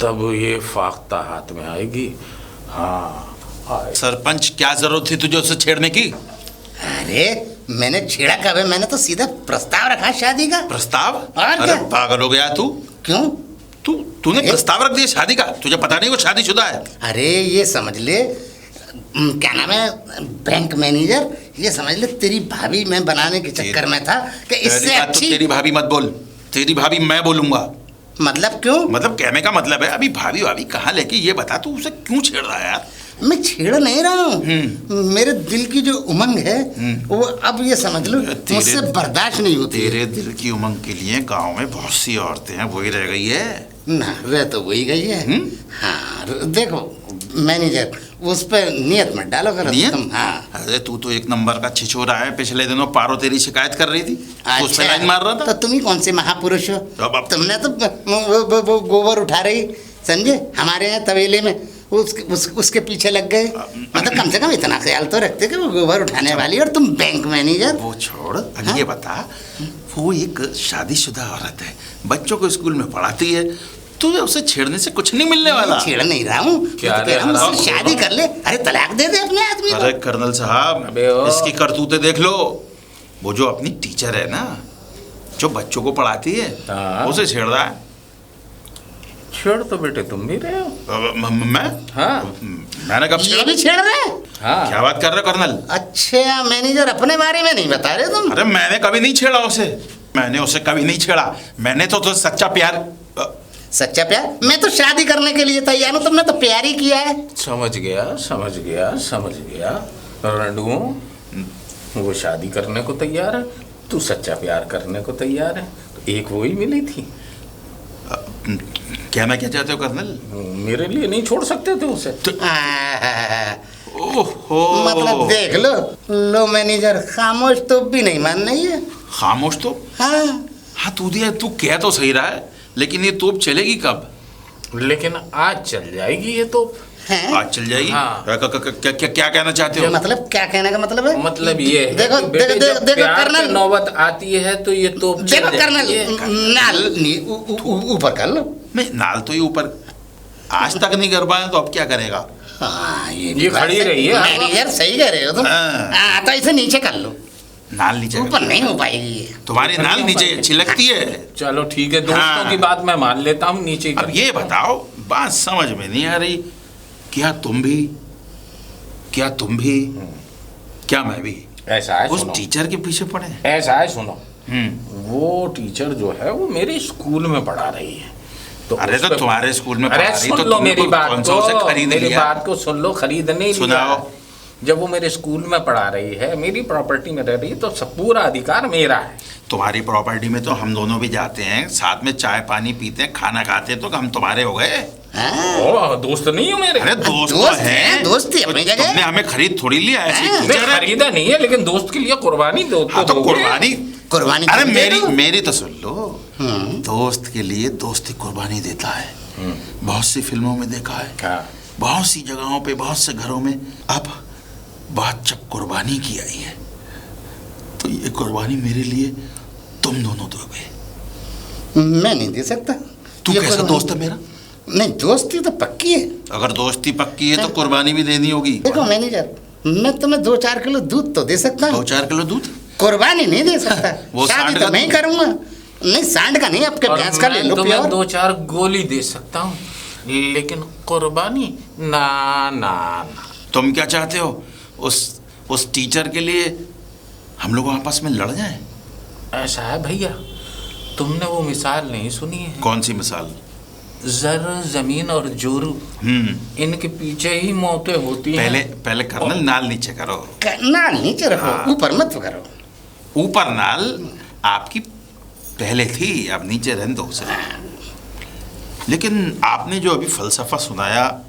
तब ये फाख्ता हाथ में आएगी। हाँ सरपंच, क्या जरूरत थी तुझे उससे छेड़ने की? अरे मैंने छेड़ा कब है, मैंने तो सीधा प्रस्ताव रखा शादी का। प्रस्ताव? और अरे क्या? पागल हो गया तू? क्यों? तूने प्रस्ताव रख दिया शादी का? तुझे पता नहीं वो शादीशुदा है? अरे ये समझ ले, क्या नाम है, बैंक मैनेजर, ये समझ ले तेरी भाभी मैं बनाने के चक्कर में था कि इससे पहली बात तो अच्छी। तेरी भाभी मत बोल, तेरी भाभी मैं बोलूंगा। मतलब क्यों? मतलब कहने का मतलब है अभी भाभी भाभी कहाँ लेके, ये बता तू उसे क्यों छेड़ रहा है यार? मैं छेड़ नहीं रहा हूँ, मेरे दिल की जो उमंग है वो अब ये समझ लो मुझसे बर्दाश्त नहीं होती। तेरे दिल की उमंग के लिए गांव में बहुत सी औरतें हैं, वही रह गई है ना, रह तो वही गई है। हाँ देखो मैनेजर, उस पर नियत मत डालो करो नियत? तुम। हाँ अरे तू तो एक नंबर का छिछोरा है। पिछले दिनों पारो तेरी शिकायत कर रही थी, तो उस पे लाइन मार रहा था। तो तुम ही कौन से महापुरुष हो? अब तुमने तो वो गोबर उठा रही, समझे, हमारे यहाँ तवेले में उसके पीछे लग गए। मतलब कम से कम इतना ख्याल तो रखते कि वो गोबर उठाने वाली, और तुम बैंक मैनेजर। वो छोड़, अब ये बता, वो एक शादीशुदा औरत है, बच्चों को स्कूल में पढ़ाती है, तुझे उसे छेड़ने से कुछ नहीं मिलने वाला। छेड़ नहीं रहा हूँ, क्या मैं तो कह रहा हूँ रे, उससे शादी कर ले। अरे तलाक दे दे अपने आदमी को। अरे कर्नल साहब, अबे ओ। इसकी करतूतें देख लो। वो जो अपनी टीचर है ना, जो बच्चों को पढ़ाती है, हाँ। उसे छेड़ रहा है। छेड़ तो बेटे तुम भी रहे हो। मैं? हाँ मैंने कब ये छेड़ा? भी छेड़ रहे हैं? हाँ क्या बात कर रहे हो कर्नल? अच्छा मैनेजर, अपने बारे में नहीं बता रहे तुम? अरे मैंने कभी नहीं छेड़ा उसे, मैंने उसे कभी नहीं छेड़ा। मैंने तो सच्चा प्यार। सच्चा प्यार? मैं तो शादी करने के लिए तैयार हूँ, तुमने तो प्यार ही किया है। समझ गया समझ गया समझ गया। रंडू, वो शादी करने को तैयार है, तू सच्चा प्यार करने को तैयार है, तो एक वो ही मिली थी। कहना क्या चाहते हो कर्नल? मेरे लिए नहीं छोड़ सकते थे उसे? ओहो, मतलब देख लो मैनेजर, खामोश तो भी नहीं मानना ही है। खामोश तो? हाँ हाँ तू कह तो सही रहा है, लेकिन ये तोप चलेगी कब? लेकिन आज चल जाएगी ये तो। हैं? आज चल जाएगी? हाँ। क्या कहना चाहते हो? मतलब क्या कहने का मतलब है? मतलब ये है देखो कि बेटे देखो जब देखो प्यार कर्नल, पे नौबत आती है तो ये तो देखो कर्नल, नाल ऊपर कर लो। नहीं, नाल तो ये ऊपर आज तक नहीं कर पाए, तो अब क्या करेगा? हाँ ये बात खड़ी सही। रही है। मैनेजर सही कह रहे हो तुम। हाँ। हाँ तो इसे नीचे कर लो, नाल नीचे ऊपर नहीं हो पाएगी। तुम्हारी नाल नीचे छिलकती है। चलो ठीक है, दोस्तों हाँ। की बात मैं मान लेता हूँ, नीचे ही अब कर। ये बताओ, बात समझ में नहीं आ रही, क्या तुम भी, क्या मैं भी ऐसा है उस सुनो, टीचर के पीछे पड़े? ऐसा है सुनो, वो टीचर जो है वो मेरे स्कूल में पढ़ा रही है। तो अरे उस तो पे- तुम्हारे स्कूल में अरे पढ़ा रही, सुन तो लो तुमने मेरी बात कौन सा उसे को, खरीद मेरी लिया? बात को सुन लो, खरीद नहीं लिया। सुनाओ। जब वो मेरे स्कूल में पढ़ा रही है, मेरी प्रॉपर्टी में रह रही है, तो सब पूरा अधिकार मेरा है। तुम्हारी प्रॉपर्टी में तो हम दोनों भी जाते हैं, साथ में चाय पानी पीते हैं, खाना खाते हैं, तो हम तुम्हारे हो गए? हाँ, ओ, दोस्त नहीं हो मेरे? अरे दोस्त तो दोस्त हैं, हैं, दोस्ती अपनी जगह। तुमने हमें खरीद थोड़ी लिया, ऐसी हाँ। टीचर नहीं, है। खरीदा नहीं है, लेकिन दोस्त के लिए कुर्बानी दो हाँ तो दोगे। कुर्बानी अरे तुम दे दो। मेरी तो सुन लो, दोस्त के लिए दोस्त ही कुर्बानी देता है। बहुत सी फिल्मों में देखा है, हाँ। बहुत सी जगहों पे, बहुत से घरों में। अब बात जब कुर्बानी की आई है, तो ये कुर्बानी मेरे लिए तुम दोनों दोगे। मैं नहीं दे सकता। तू ये कैसा कुर्बानी- दोस्त है मेरा? नहीं, दोस्ती तो पक्की है। अगर दोस्ती पक्की है तो कुर्बानी भी देनी होगी। देखो मैनेजर, मैं तुम्हें 2-4 किलो दूध तो दे सकता हूँ, 2-4 किलो दूध। कुर्बानी नहीं दे सकता। वो शादी सांड तो का नहीं दूध। करूंगा। नहीं, सांड का नहीं, आपके और भैंस का ले मैं लो तुम्हें प्योर। 2-4 गोली दे सकता हूँ, लेकिन कुर्बानी ना ना ना। तुम क्या चाहते हो? उस टीचर के लिए हम लोग आपस में लड़ जाएं? ऐसा है भैया, तुमने वो मिसाल नहीं सुनी है? कौन सी मिसाल? जर, जमीन और जोरू, इनके पीछे ही मौतें होती पहले हैं। पहले कर्नल नाल नीचे करो। नाल नीचे रखो, हाँ। ऊपर मत करो। ऊपर नाल आपकी पहले थी, अब नीचे रहने दो उसे। लेकिन आपने जो अभी फलसफा सुनाया,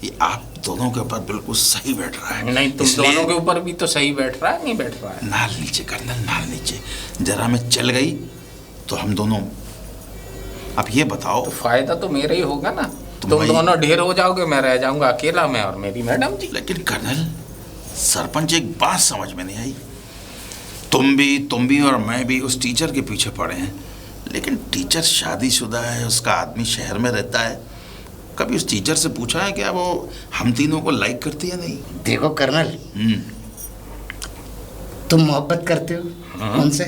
ये आप दोनों के ऊपर बिल्कुल सही बैठ रहा है। नहीं, तुम इसलिए- दोनों के ऊपर भी तो सही बैठ रहा है, नहीं बैठ रहा है? नाल नीचे कर्नल, नाल नीचे। जरा मैं चल गई तो हम दोनों, अब ये बताओ। तो फायदा तो मेरा ही होगा ना। तुम तुम वही- दोनों ढेर हो जाओगे, मैं रह जाऊंगा अकेला, मैं और मेरी मैडम जी। लेकिन कर्नल, सरपंच एक बात समझ में नहीं आई। तुम भी और मैं भी उस टीचर के पीछे पड़े हैं, लेकिन टीचर शादीशुदा है, उसका आदमी शहर में रहता है। कभी उस टीचर से पूछा है क्या वो हम तीनों को लाइक करती है? नहीं। देखो कर्नल, तुम मोहब्बत करते हो उनसे,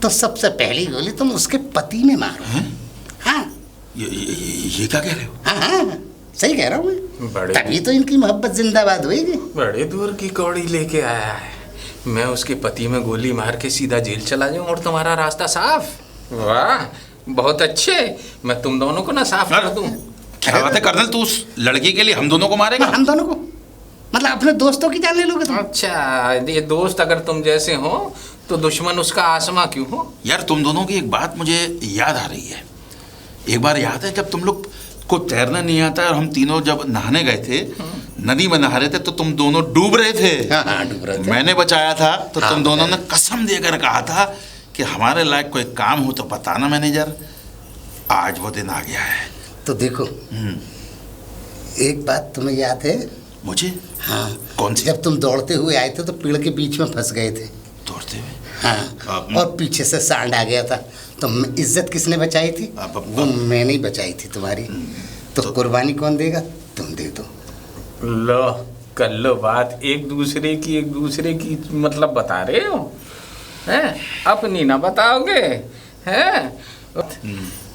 तो सबसे पहली गोली तुम उसके पति में मारो। हैं? हाँ ये क्या कह रहे हो? हाँ हाँ, सही कह रहा हूँ मैं। बड़े तभी तो इनकी मोहब्बत जिंदाबाद होगी। बड़े दूर की कौड़ी लेके आया है। मैं उसके पति में गोली मार के सीधा जेल चला जाऊं और तुम्हारा रास्ता साफ। वाह, बहुत अच्छे। मैं तुम दोनों को ना साफ कर दूं। क्या बात है कर्नल, तू उस लड़की के लिए हम दोनों को मारेगा? हम दोनों को, मतलब अपने दोस्तों की जान ले लोगे तुम? अच्छा, ये दोस्त अगर तुम जैसे हो तो दुश्मन उसका आसमा क्यों हो? यार, तुम दोनों की एक बात मुझे याद आ रही है। एक बार याद है जब तुम लोग को तैरना नहीं आता और हम तीनों जब नहाने गए थे, नदी में नहा रहे थे, तो तुम दोनों डूब रहे थे। हाँ हाँ, डूब रहे थे। मैंने बचाया था, तो हाँ, तुम दोनों ने बचाया। कसम देकर कहा था कि हमारे लायक कोई काम हो तो बताना मैनेजर। आज वो दिन आ गया है। तो देखो, एक बात तुम्हें याद है? मुझे? हाँ। कौन सी? जब तुम दौड़ते हुए आए थे तो पेड़ के बीच में फंस गए थे। दौड़ते हुए? हाँ, अब- और पीछे से सांड आ गया था, तो इज्जत किसने बचाई थी? वो मैंने ही बचाई थी तुम्हारी। तो कुर्बानी कौन देगा? तुम दे दो। लो, कर लो बात। एक दूसरे की मतलब बता रहे हो, हैं? अपनी ना बताओगे, हैं?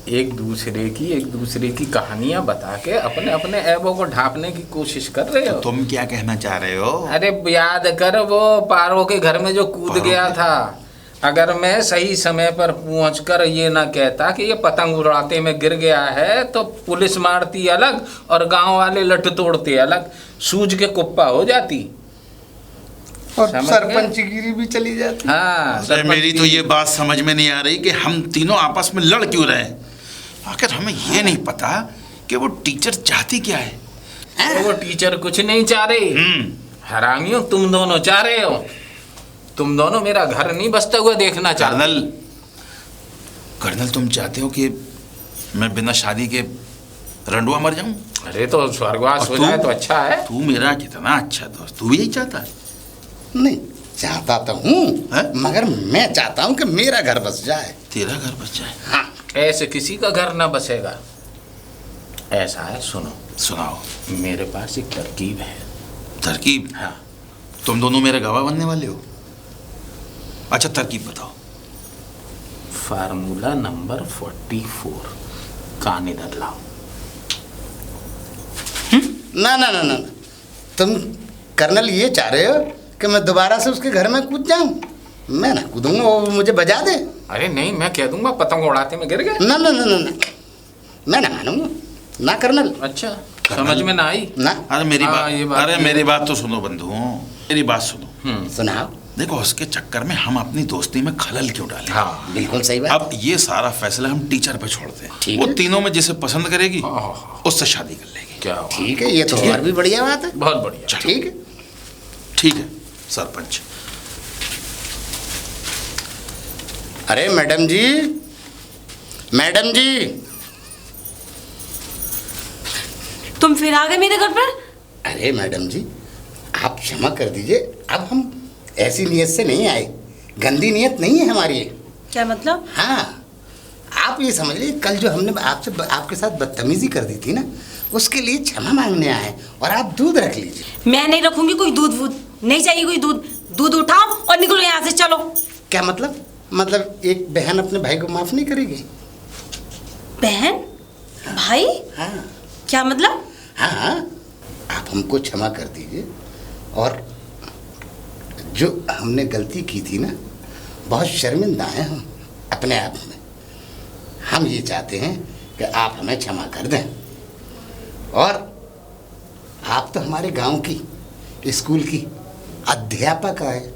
एक दूसरे की कहानियां बता के अपने अपने ऐबों को ढांपने की कोशिश कर रहे हो। तुम क्या कहना चाह रहे हो? अरे याद कर वो पारो के घर में जो कूद पारो गया था। अगर मैं सही समय पर पहुंचकर ये ना कहता कि ये पतंग उड़ाते में गिर गया है, तो पुलिस मारती अलग और गांव वाले लठ तोड़ते अलग, सूझ के कुप्पा हो जाती। और समझ सरपंचगिरी भी चली जाती। हाँ, अरे मेरी तो ये बात समझ में नहीं आ रही कि हम तीनों आपस में लड़ क्यों रहे हैं। आखिर हमें ये नहीं पता कि वो टीचर चाहती क्या है। वो टीचर कुछ नहीं चाह रहे। हरामियों, तुम दोनों चाह रहे हो। तुम दोनों मेरा घर नहीं बसता हुआ देखना चाहते। कर्नल, तुम चाहते हो कि मैं बिना शादी के रंडुआ मर जाऊं? अरे तो स्वर्गवास हो जाए तो अच्छा है। तू मेरा कितना अच्छा दोस्त, तू भी यही चाहता है? नहीं, चाहता तो हूँ, हैं? मगर मैं चाहता हूँ कि मेरा घर बस जाए। तेरा घर बच जाए? हाँ। ऐसे किसी का घर ना बसेगा। ऐसा है, सुनो, सुनाओ। मेरे पास एक तरकीब है। तरकीब? हाँ, तुम दोनों मेरे गवाह बनने वाले हो? अच्छा, तरकीब बताओ। फार्मूला नंबर 44, कान इधर लाओ। ना ना ना ना, तुम कर्नल ये चाह रहे हो कि मैं दोबारा से उसके घर में कूद जाऊं? मैं ना कूदूंगा, वो मुझे बजा दे। अरे नहीं, मैं कह दूंगा पतंग उड़ाते में गिर गए। ना ना ना ना ना, मैं ना मानूंगा ना कर्नल। अच्छा, समझ में ना आई? ना। अरे मेरी हाँ, ये बात, बात अरे भी मेरी है। बात तो सुनो बंधु, मेरी बात सुनो। सुनाओ। देखो, उसके चक्कर में हम अपनी दोस्ती में खलल क्यों डालें? हाँ, बिल्कुल सही बात। अब ये सारा फैसला हम टीचर पे छोड़ते हैं। ठीक वो है। तीनों में जिसे पसंद करेगी हाँ। उससे शादी कर लेगी। क्या हुआ? ठीक है, ये तो और भी बढ़िया बात है। बहुत बढ़िया। ठीक है। ठीक है सरपंच। अरे मैडम जी, मैडम जी, तुम फिर आ गए मेरे घर पर? अरे मैडम जी, आप क्षमा कर दीजिए। अब हम ऐसी नीयत से नहीं आए, गंदी नीयत नहीं है हमारी। क्या मतलब? हाँ, आप ये समझ लीजिए कल जो हमने आपके साथ बदतमीजी कर दी थी ना, उसके लिए क्षमा मांगने आए, और आप दूध रख लीजिए। मैं नहीं रखूंगी कोई दूध वूध, नहीं चाहिए कोई दूध। दूध उठाओ और निकलो यहाँ से, चलो। क्या मतलब? मतलब एक बहन अपने भाई को माफ नहीं करेगी? बहन भाई? हाँ क्या मतलब? हाँ, आप हमको क्षमा कर दीजिए, और जो हमने गलती की थी ना, बहुत शर्मिंदा हैं हम अपने आप में। हम ये चाहते हैं कि आप हमें क्षमा कर दें, और आप तो हमारे गांव की स्कूल की अध्यापक है,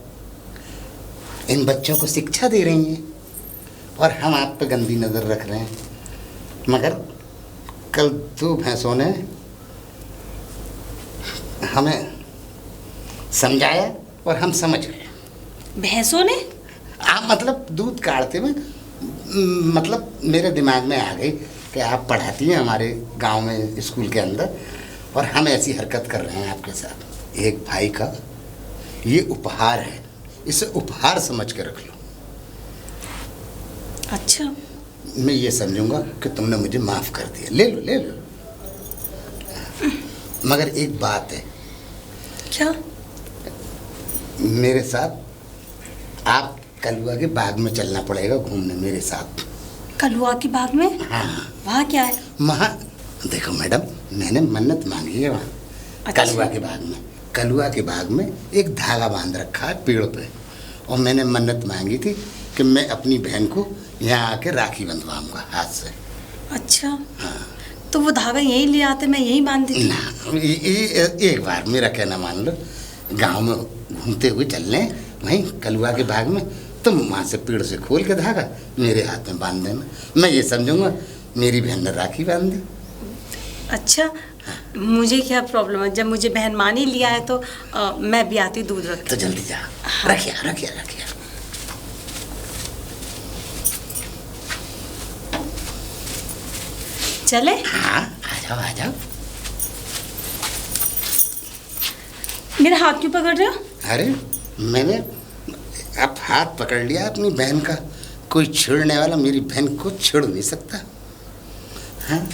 इन बच्चों को शिक्षा दे रही हैं, और हम आप पे गंदी नज़र रख रहे हैं। मगर कल 2 भैंसों ने हमें समझाया और हम समझ गए। भैंसों ने? आप मतलब दूध काढ़ते में मतलब मेरे दिमाग में आ गई कि आप पढ़ाती हैं हमारे गांव में स्कूल के अंदर, और हम ऐसी हरकत कर रहे हैं आपके साथ। एक भाई का ये उपहार है, इसे उपहार समझ के रख लो। अच्छा, मैं ये समझूंगा कि तुमने मुझे माफ़ कर दिया, ले लो ले लो। मगर एक बात है। क्या? मेरे साथ आप कलुआ के बाग में चलना पड़ेगा घूमने मेरे साथ। कलुआ की बाग में? हाँ, वहाँ क्या है? वहाँ देखो मैडम, मैंने मन्नत मांगी है वहाँ। अच्छा। कलुआ के बाग में, कलुआ के बाग में एक धागा बांध रखा है पेड़ पे, और मैंने मन्नत मांगी थी कि मैं अपनी बहन को यहाँ आके राखी बंधवाऊंगा हाथ से। अच्छा। हाँ। तो वो धागा यहीं ले आते, मैं यहीं बांध देती। ना, एक बार मेरा कहना मान लो, गांव में घूमते हुए चल लें वहीं कलुआ के बाग में, तुम वहाँ से पेड़ से खोल के धागा मेरे हाथ में बांध देना। मैं ये समझूंगा मेरी बहन ने राखी बांध दी। अच्छा, मुझे क्या प्रॉब्लम है? जब मुझे बहन मान ही लिया है तो मैं भी आती दूध रख तो के। जल्दी जा। हाँ। रखिए रखिए रखिए। चले? हाँ, आ जाओ आ जाओ। मेरा हाथ क्यों पकड़ रहे हो? अरे मैंने अब हाथ पकड़ लिया अपनी बहन का, कोई छेड़ने वाला मेरी बहन को छेड़ नहीं सकता। हाँ,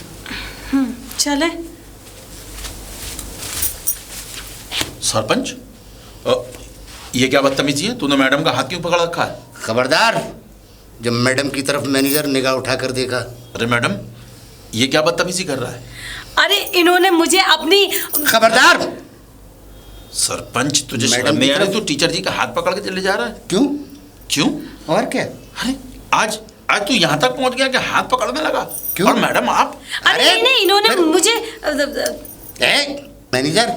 चले। सरपंच, ये क्या बदतमीजी है? तूने मैडम का हाथ क्यों पकड़ रखा है? खबरदार, जब मैडम की तरफ मैनेजर निगाह उठाकर देखा। अरे मैडम, ये क्या बदतमीजी कर रहा है? अरे इन्होंने मुझे अपनी। खबरदार। सरपंच, तुझे मैडम शर्म नहीं की आ रही? तरफ- तू टीचर जी का हाथ पकड़ के चले जा रहा है? क्यों? क्यों? और क्या? अरे आज आज तू यहाँ तक पहुँच गया कि हाथ पकड़ने लगा? क्यों? और मैडम आप? अरे अरे, नहीं, इन्होंने फिर- मुझे मैनेजर,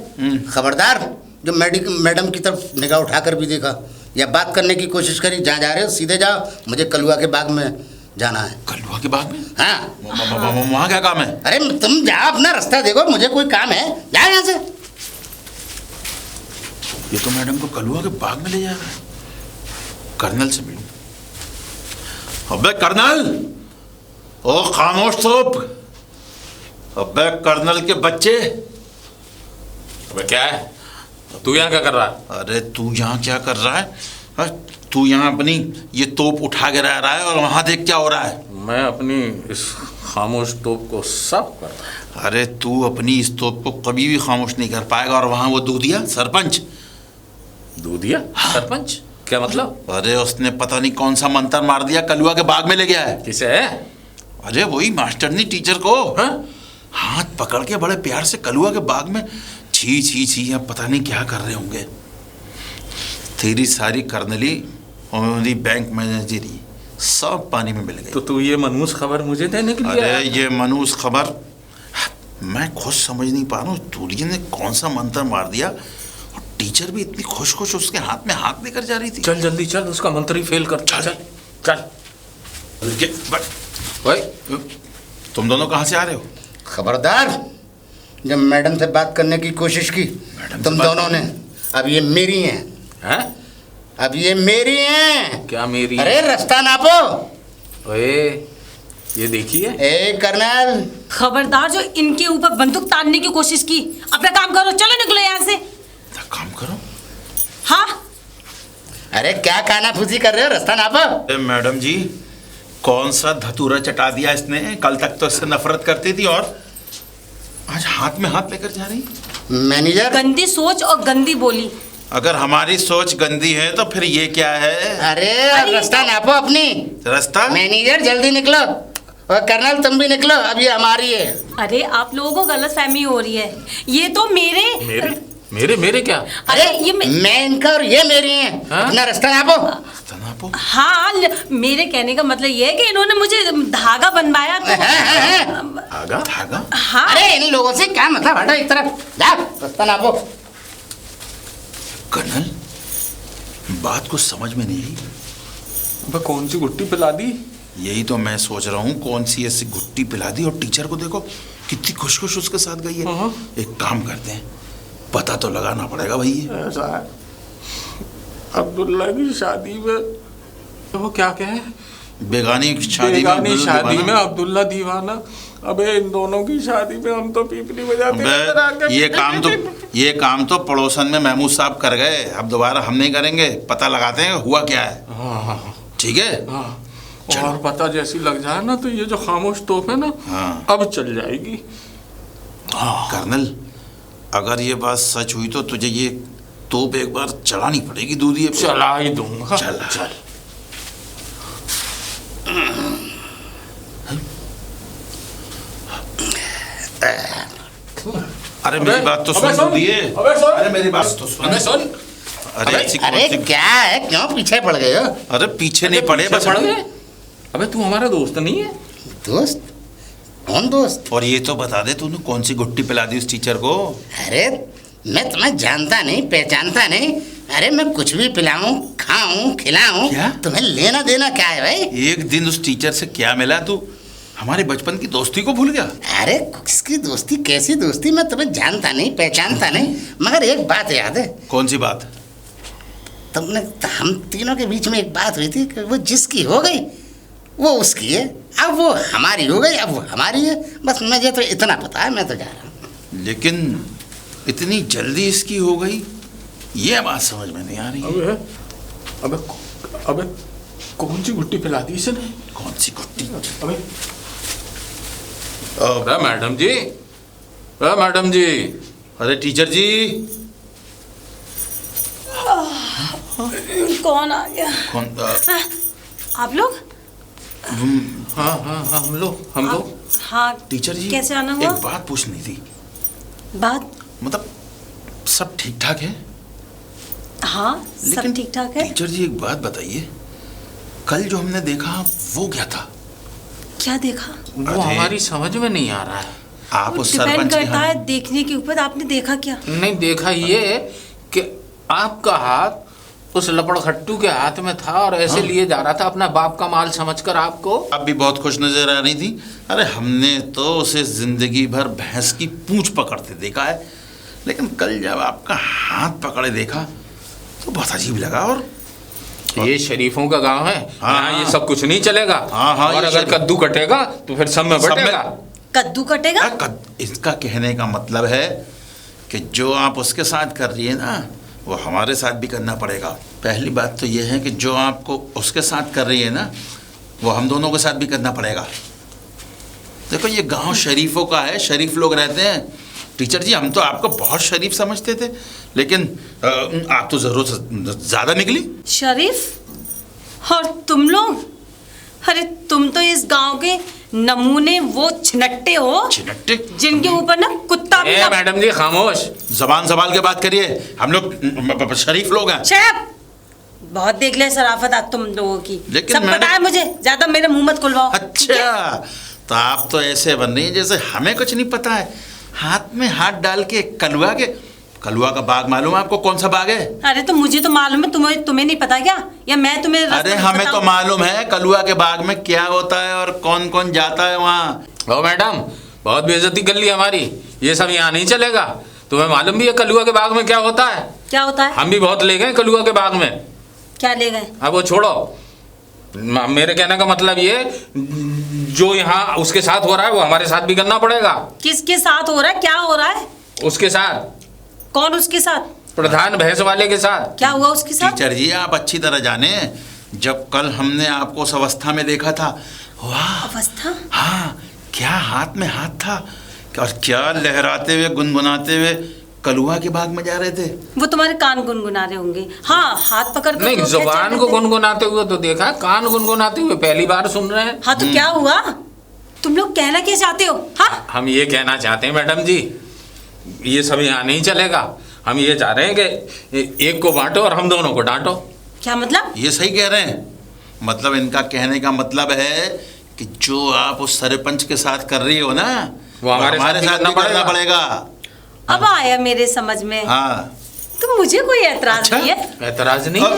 खबरदार, जो मैडम की तरफ निगाह उठाकर भी देखा या बात करने की कोशिश करी, जहाँ जा रहे हो सीधे जाओ, मुझे कलुआ के बाग में जाना है। कलुआ के बाग में? हाँ। वहाँ क्या काम है? अरे तुम जाओ, अपना रास्ता देखो, मुझे कोई काम है, जाओ यहाँ से। ये तो मैडम को कलुआ के बाग में ले जा रहा है। कर्नल से मिलूं। अबे कर्नल, ओ खामोश तोप। अबे कर्नल के बच्चे। अबे क्या है? तू यहाँ क्या कर रहा है? अरे तू यहाँ क्या कर रहा है? तू यहाँ अपनी ये तोप उठा के रह रहा है, और वहाँ देख क्या हो रहा है? मैं अपनी इस खामोश तोप को साफ कर रहा हूँ। अरे तू अपनी इस तोप को कभी भी खामोश नहीं कर पाएगा। और वहाँ वो दूधिया सरपंच। दूधिया? सरपंच? क्या मतलब? अरे उसने पता नहीं कौन सा मंत्र मार दिया, कलुआ के बाग में ले गया है। किसे है? अरे वही मास्टरनी टीचर को। हाँ? हाथ पकड़ के बड़े प्यार से कलुआ के बाग में। छी छी छी, अब पता नहीं क्या कर रहे होंगे। तेरी सारी कर्नली और मेरी बैंक मैनेजरी सब पानी में मिल गई। तो तू ये मनहूस खबर मुझे देने के लिए अरे आया? ये मनहूस खबर मैं खुद समझ नहीं पा रहा हूँ। दूरिया ने कौन सा मंत्र मार दिया, और टीचर भी इतनी खुश खुश उसके हाथ में हाथ लेकर जा रही थी। चल जल्दी चल, उसका मंत्र ही फेल कर। चल। चल चल। भाई तुम दोनों कहाँ से आ रहे हो? खबरदार, जब मैडम से बात करने की कोशिश की तुम दोनों ने, अब ये मेरी हैं। हैं? अब ये मेरी हैं। क्या मेरी? अरे रास्ता नापो। ओए, ये देखिए। ए कर्नल, खबरदार, जो इनके ऊपर बंदूक तानने की कोशिश की। अपना काम करो, चलो निकलो यहाँ से। काम करो। हाँ, अरे क्या काना फूसी कर रहे हो? रास्ता नापो। अरे मैडम जी, कौन सा धतूरा चटा दिया इसने? कल तक तो इससे नफरत करती थी और आज हाथ में हाथ लेकर जा रही। मैनेजर, गंदी सोच और गंदी बोली। अगर हमारी सोच गंदी है तो फिर ये क्या है? अरे रास्ता नापो अपनी। रास्ता? मैनेजर जल्दी निकलो, और कर्नल तुम भी निकलो, अब ये हमारी है। अरे आप लोगों को गलत फहमी हो रही है, ये तो मेरे मेरे मेरे क्या? अरे ये मैं इनका और ये मेरी है। हाँ? अपना रास्ता नापो। रास्ता नापो? हाँ, मेरे कहने का मतलब ये है कि इन्होंने मुझे धागा बनवाया तो धागा? धागा? हाँ। अरे इन लोगों से क्या मतलब, हटो एक तरफ, जाओ रास्ता नापो। कर्नल, बात कुछ समझ में नहीं आई। अबे कौन सी गुट्टी पिला दी? यही तो मैं सोच रहा हूँ, कौन सी ऐसी गुट्टी पिला दी। और टीचर को देखो कितनी खुश खुश उसके साथ गई है। हाँ। एक काम करते हैं, पता तो लगाना पड़ेगा भाई। ऐसा है, अब्दुल्ला की शादी में वो क्या कहे, बेगानी शादी बेगानी में शादी में अब्दुल्ला दीवाना। अबे इन दोनों की शादी में हम तो पीपली बजाते अबे ये काम तो पड़ोसन में महमूद साहब कर गए, अब दोबारा हम नहीं करेंगे। पता लगाते हैं हुआ क्या है। हाँ, ठीक है? हाँ। और पता जैसी लग जाए ना तो ये जो खामोश तोप है ना, हाँ। अब चल जाएगी। कर्नल, अगर ये बात सच हुई तो तुझे ये तोप एक बार चलानी पड़ेगी दूधिए पे। चला ही दूंगा। चल। अरे मेरी बात तो सुन दूधिए। अरे मेरी बात तो सुन। सुन। अरे ऐसी कौन अरे सी- क्या है, क्यों पीछे पड़ गए हो? अरे पीछे नहीं पड़े, बस पड़ गए। अबे तू हमारा दोस्त नहीं है? दोस्त? कौन दोस्त? और ये तो बता दे, तूने कौन सी गुट्टी पिला दी उस टीचर को? अरे मैं तुम्हें जानता नहीं, पहचानता नहीं। अरे मैं कुछ भी पिलाऊं, खाऊं, खिलाऊं, क्या? तुम्हें लेना देना क्या है भाई? एक दिन उस टीचर से क्या मिला? तू हमारे बचपन की दोस्ती को भूल गया? अरे किसकी दोस्ती, कैसी दोस्ती? मैं तुम्हें जानता नहीं, पहचानता नहीं, मगर एक बात याद है। कौन सी बात? तुमने, हम तीनों के बीच में एक बात हुई थी कि वो जिसकी हो गई वो उसकी है, अब वो हमारी हो गई, अब वो हमारी है। बस मुझे तो इतना पता है, मैं तो जा रहा हूँ। लेकिन इतनी जल्दी इसकी हो गई, ये बात समझ में नहीं आ रही। अबे अबे कौन सी गुट्टी पिला दी इसने? कौन सी गुट्टी? अबे अबे मैडम जी, अबे मैडम जी। अरे टीचर जी। कौन आ गया? कौन? आप लोग? हाँ हाँ हाँ, हम लोग। हाँ। टीचर जी, कैसे आना हुआ? एक बात पूछनी थी। बात? मतलब सब ठीक ठाक है? हाँ, सब लेकिन ठीक ठाक है। टीचर जी एक बात बताइए, कल जो हमने देखा वो क्या था? क्या देखा? वो अरे। हमारी समझ में नहीं आ रहा है। आप उस डिपेंड सरपंच के करता यहाँ- है देखने के ऊपर। आपने देखा क्या? नहीं देखा ये कि आपका हाथ उस लपड़खट्टू के हाथ में था और ऐसे लिए जा रहा था अपना बाप का माल समझकर आपको। आप भी बहुत खुश नजर आ रही थी। अरे हमने तो उसे जिंदगी भर भैंस की पूंछ पकड़ते देखा है, लेकिन कल जब आपका हाथ पकड़े देखा तो बहुत अजीब लगा। और ये शरीफों का गांव है, हाँ, यहाँ ये हाँ। सब कुछ नहीं चलेगा। हाँ, और ये अगर शरीफ- कद्दू कटेगा तो फिर सब में सब में- बटेगा। कद्दू कटेगा? इसका कहने का मतलब है कि जो आप उसके साथ कर रही है ना, वो हमारे साथ भी करना पड़ेगा। पहली बात तो ये है कि जो आपको उसके साथ कर रही है ना, वो हम दोनों के साथ भी करना पड़ेगा। देखो ये गांव शरीफों का है, शरीफ लोग रहते हैं। टीचर जी, हम तो आपको बहुत शरीफ समझते थे, लेकिन आप तो जरूर ज्यादा निकली। शरीफ? और तुम लोग? अरे तुम तो इस गांव के नमूने वो छिनट्टे हो चिनट्टे? जिनके ऊपर ना कुत्ता भी ए मैडम जी खामोश। जबान संभाल के बात करिए, हम लोग शरीफ लोग हैं। शैप! बहुत देख ले शराफत आज तुम लोगों की। लेकिन सब मैंने- पता है मुझे, ज्यादा मेरे मुंह मत खुलवाओ। ठीक है? अच्छा, तो आप तो ऐसे बन रही है जैसे हमें कुछ नहीं पता है। हाथ में हाथ डाल के कलुआ का बाग मालूम है आपको? कौन सा बाग है? अरे तो मुझे तो मालूम है, तुम्हें नहीं पता क्या? या मैं तुम्हें रास्ता अरे हमें तो बताऊं? मालूम है कलुआ के बाग में क्या होता है और कौन कौन जाता है वहाँ। ओ मैडम, बहुत बेइज्जती कर ली हमारी। ये सब यहाँ नहीं चलेगा। तुम्हें मालूम भी है कलुआ के बाग में क्या होता है? क्या होता है? हम भी बहुत ले गए कलुआ के बाग में। क्या ले गए? अब वो छोड़ो, मेरे कहने का मतलब ये, जो यहाँ उसके साथ हो रहा है वो हमारे साथ भी करना पड़ेगा। किसके साथ हो रहा है? क्या हो रहा है? उसके साथ, कौन उसके साथ? प्रधान भैंस वाले के साथ। क्या हुआ उसके साथ? टीचर जी, आप अच्छी तरह जाने जब कल हमने आपको उस अवस्था में देखा था, वाह, अवस्था? हाँ, क्या हाथ में हाथ था और क्या लहराते हुए गुनगुनाते हुए कलुआ के बाग में जा रहे थे। वो तुम्हारे कान गुनगुना रहे होंगे। हाँ, हाथ पकड़ कर नहीं, तो जुबान को गुनगुनाते हुए तो देखा, कान गुनगुनाते हुए पहली बार सुन रहे हैं। हाँ, तो क्या हुआ? तुम लोग कहना क्या चाहते हो? हाँ, हम ये कहना चाहते हैं मैडम जी, ये सब यहाँ नहीं चलेगा। हम ये चाह रहे हैं कि एक को बांटो और हम दोनों को डांटो। क्या मतलब? ये सही कह रहे हैं। मतलब इनका कहने का मतलब है कि जो आप उस सरपंच के साथ कर रही हो ना, वो हमारे साथ भी करना पड़ेगा। अब आया मेरे समझ में। हाँ, तो मुझे कोई ऐतराज अच्छा? नहीं है। ऐतराज नहीं है?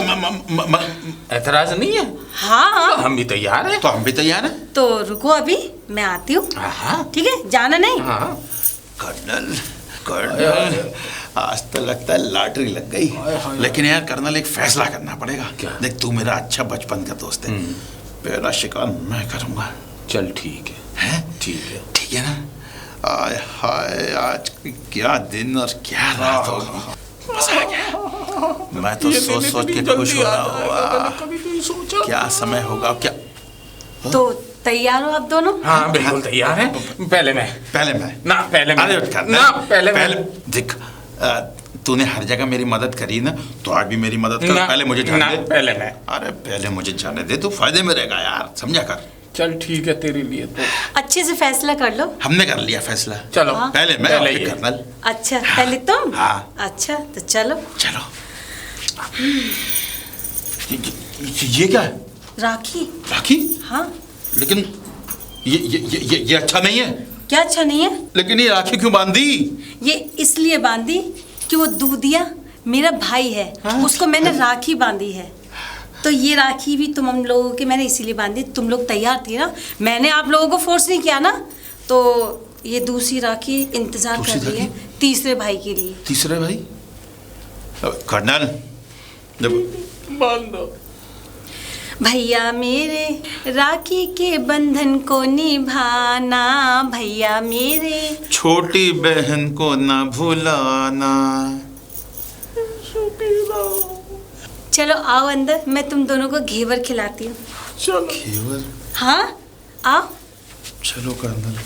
ऐतराज नहीं है? हाँ, तो हम भी तैयार हैं। तो हम भी तैयार हैं। तो रुको, अभी मैं आती हूँ। हाँ ठीक है, जाना नहीं। हाँ। कर्नल, कर्नल, आज तो लगता है लॉटरी लग गई। लेकिन यार कर्नल, एक फैसला करना पड़ेगा। क्या? देख, तू मेरा अच्छा बचपन का दोस्त है, पहला शिकार मैं करूंगा। चल ठीक है। हैं? ठीक है। ठीक है ना? आय हाय, आज क्या दिन और क्या रात हो गई। मजा आ गया। मैं तो सोच सोच के खुश हो रहा हूँ। कभी नहीं सोचा। क्या समय होगा, क्या। तो तैयार हो आप दोनों? हाँ बिल्कुल तैयार हैं। पहले मैं। पहले मैं। ना पहले मैं। अरे कर्नल, ना पहले मैं। देख, तूने हर जगह मेरी मदद करी ना, तो आज भी मेरी मदद कर। पहले मुझे जाने दे। पहले मैं। अरे पहले मुझे जाने दे, तू फायदे में रहेगा यार, समझा कर। चल ठीक है, तेरे लिए तो। अच्छे से फैसला कर लो। हमने कर लिया फैसला। चलो। हाँ। पहले मैं, पहले और फिर ये। कर्नल। अच्छा, पहले तुम? हाँ। अच्छा, तो चलो। चलो। ये क्या है? राखी। राखी? हाँ। लेकिन ये अच्छा नहीं है। क्या अच्छा नहीं है? लेकिन ये राखी क्यों बांधी? ये इसलिए बांधी कि वो दूधिया मेरा भाई है। हाँ? उसको मैंने राखी बांधी है। तो ये राखी भी तुम हम लोगों के मैंने इसीलिए बांधी। तुम लोग तैयार थे ना, मैंने आप लोगों को फोर्स नहीं किया ना। तो ये दूसरी राखी इंतजार कर रही है तीसरे भाई के लिए। तीसरे भाई? कर्नल, बांध दो। भैया मेरे राखी के बंधन को निभाना, भैया मेरे छोटी बहन को ना भुलाना। चलो आओ अंदर, मैं तुम दोनों को घेवर खिलाती हूँ। चलो। घेवर? हाँ, आओ। चलो कर्नल।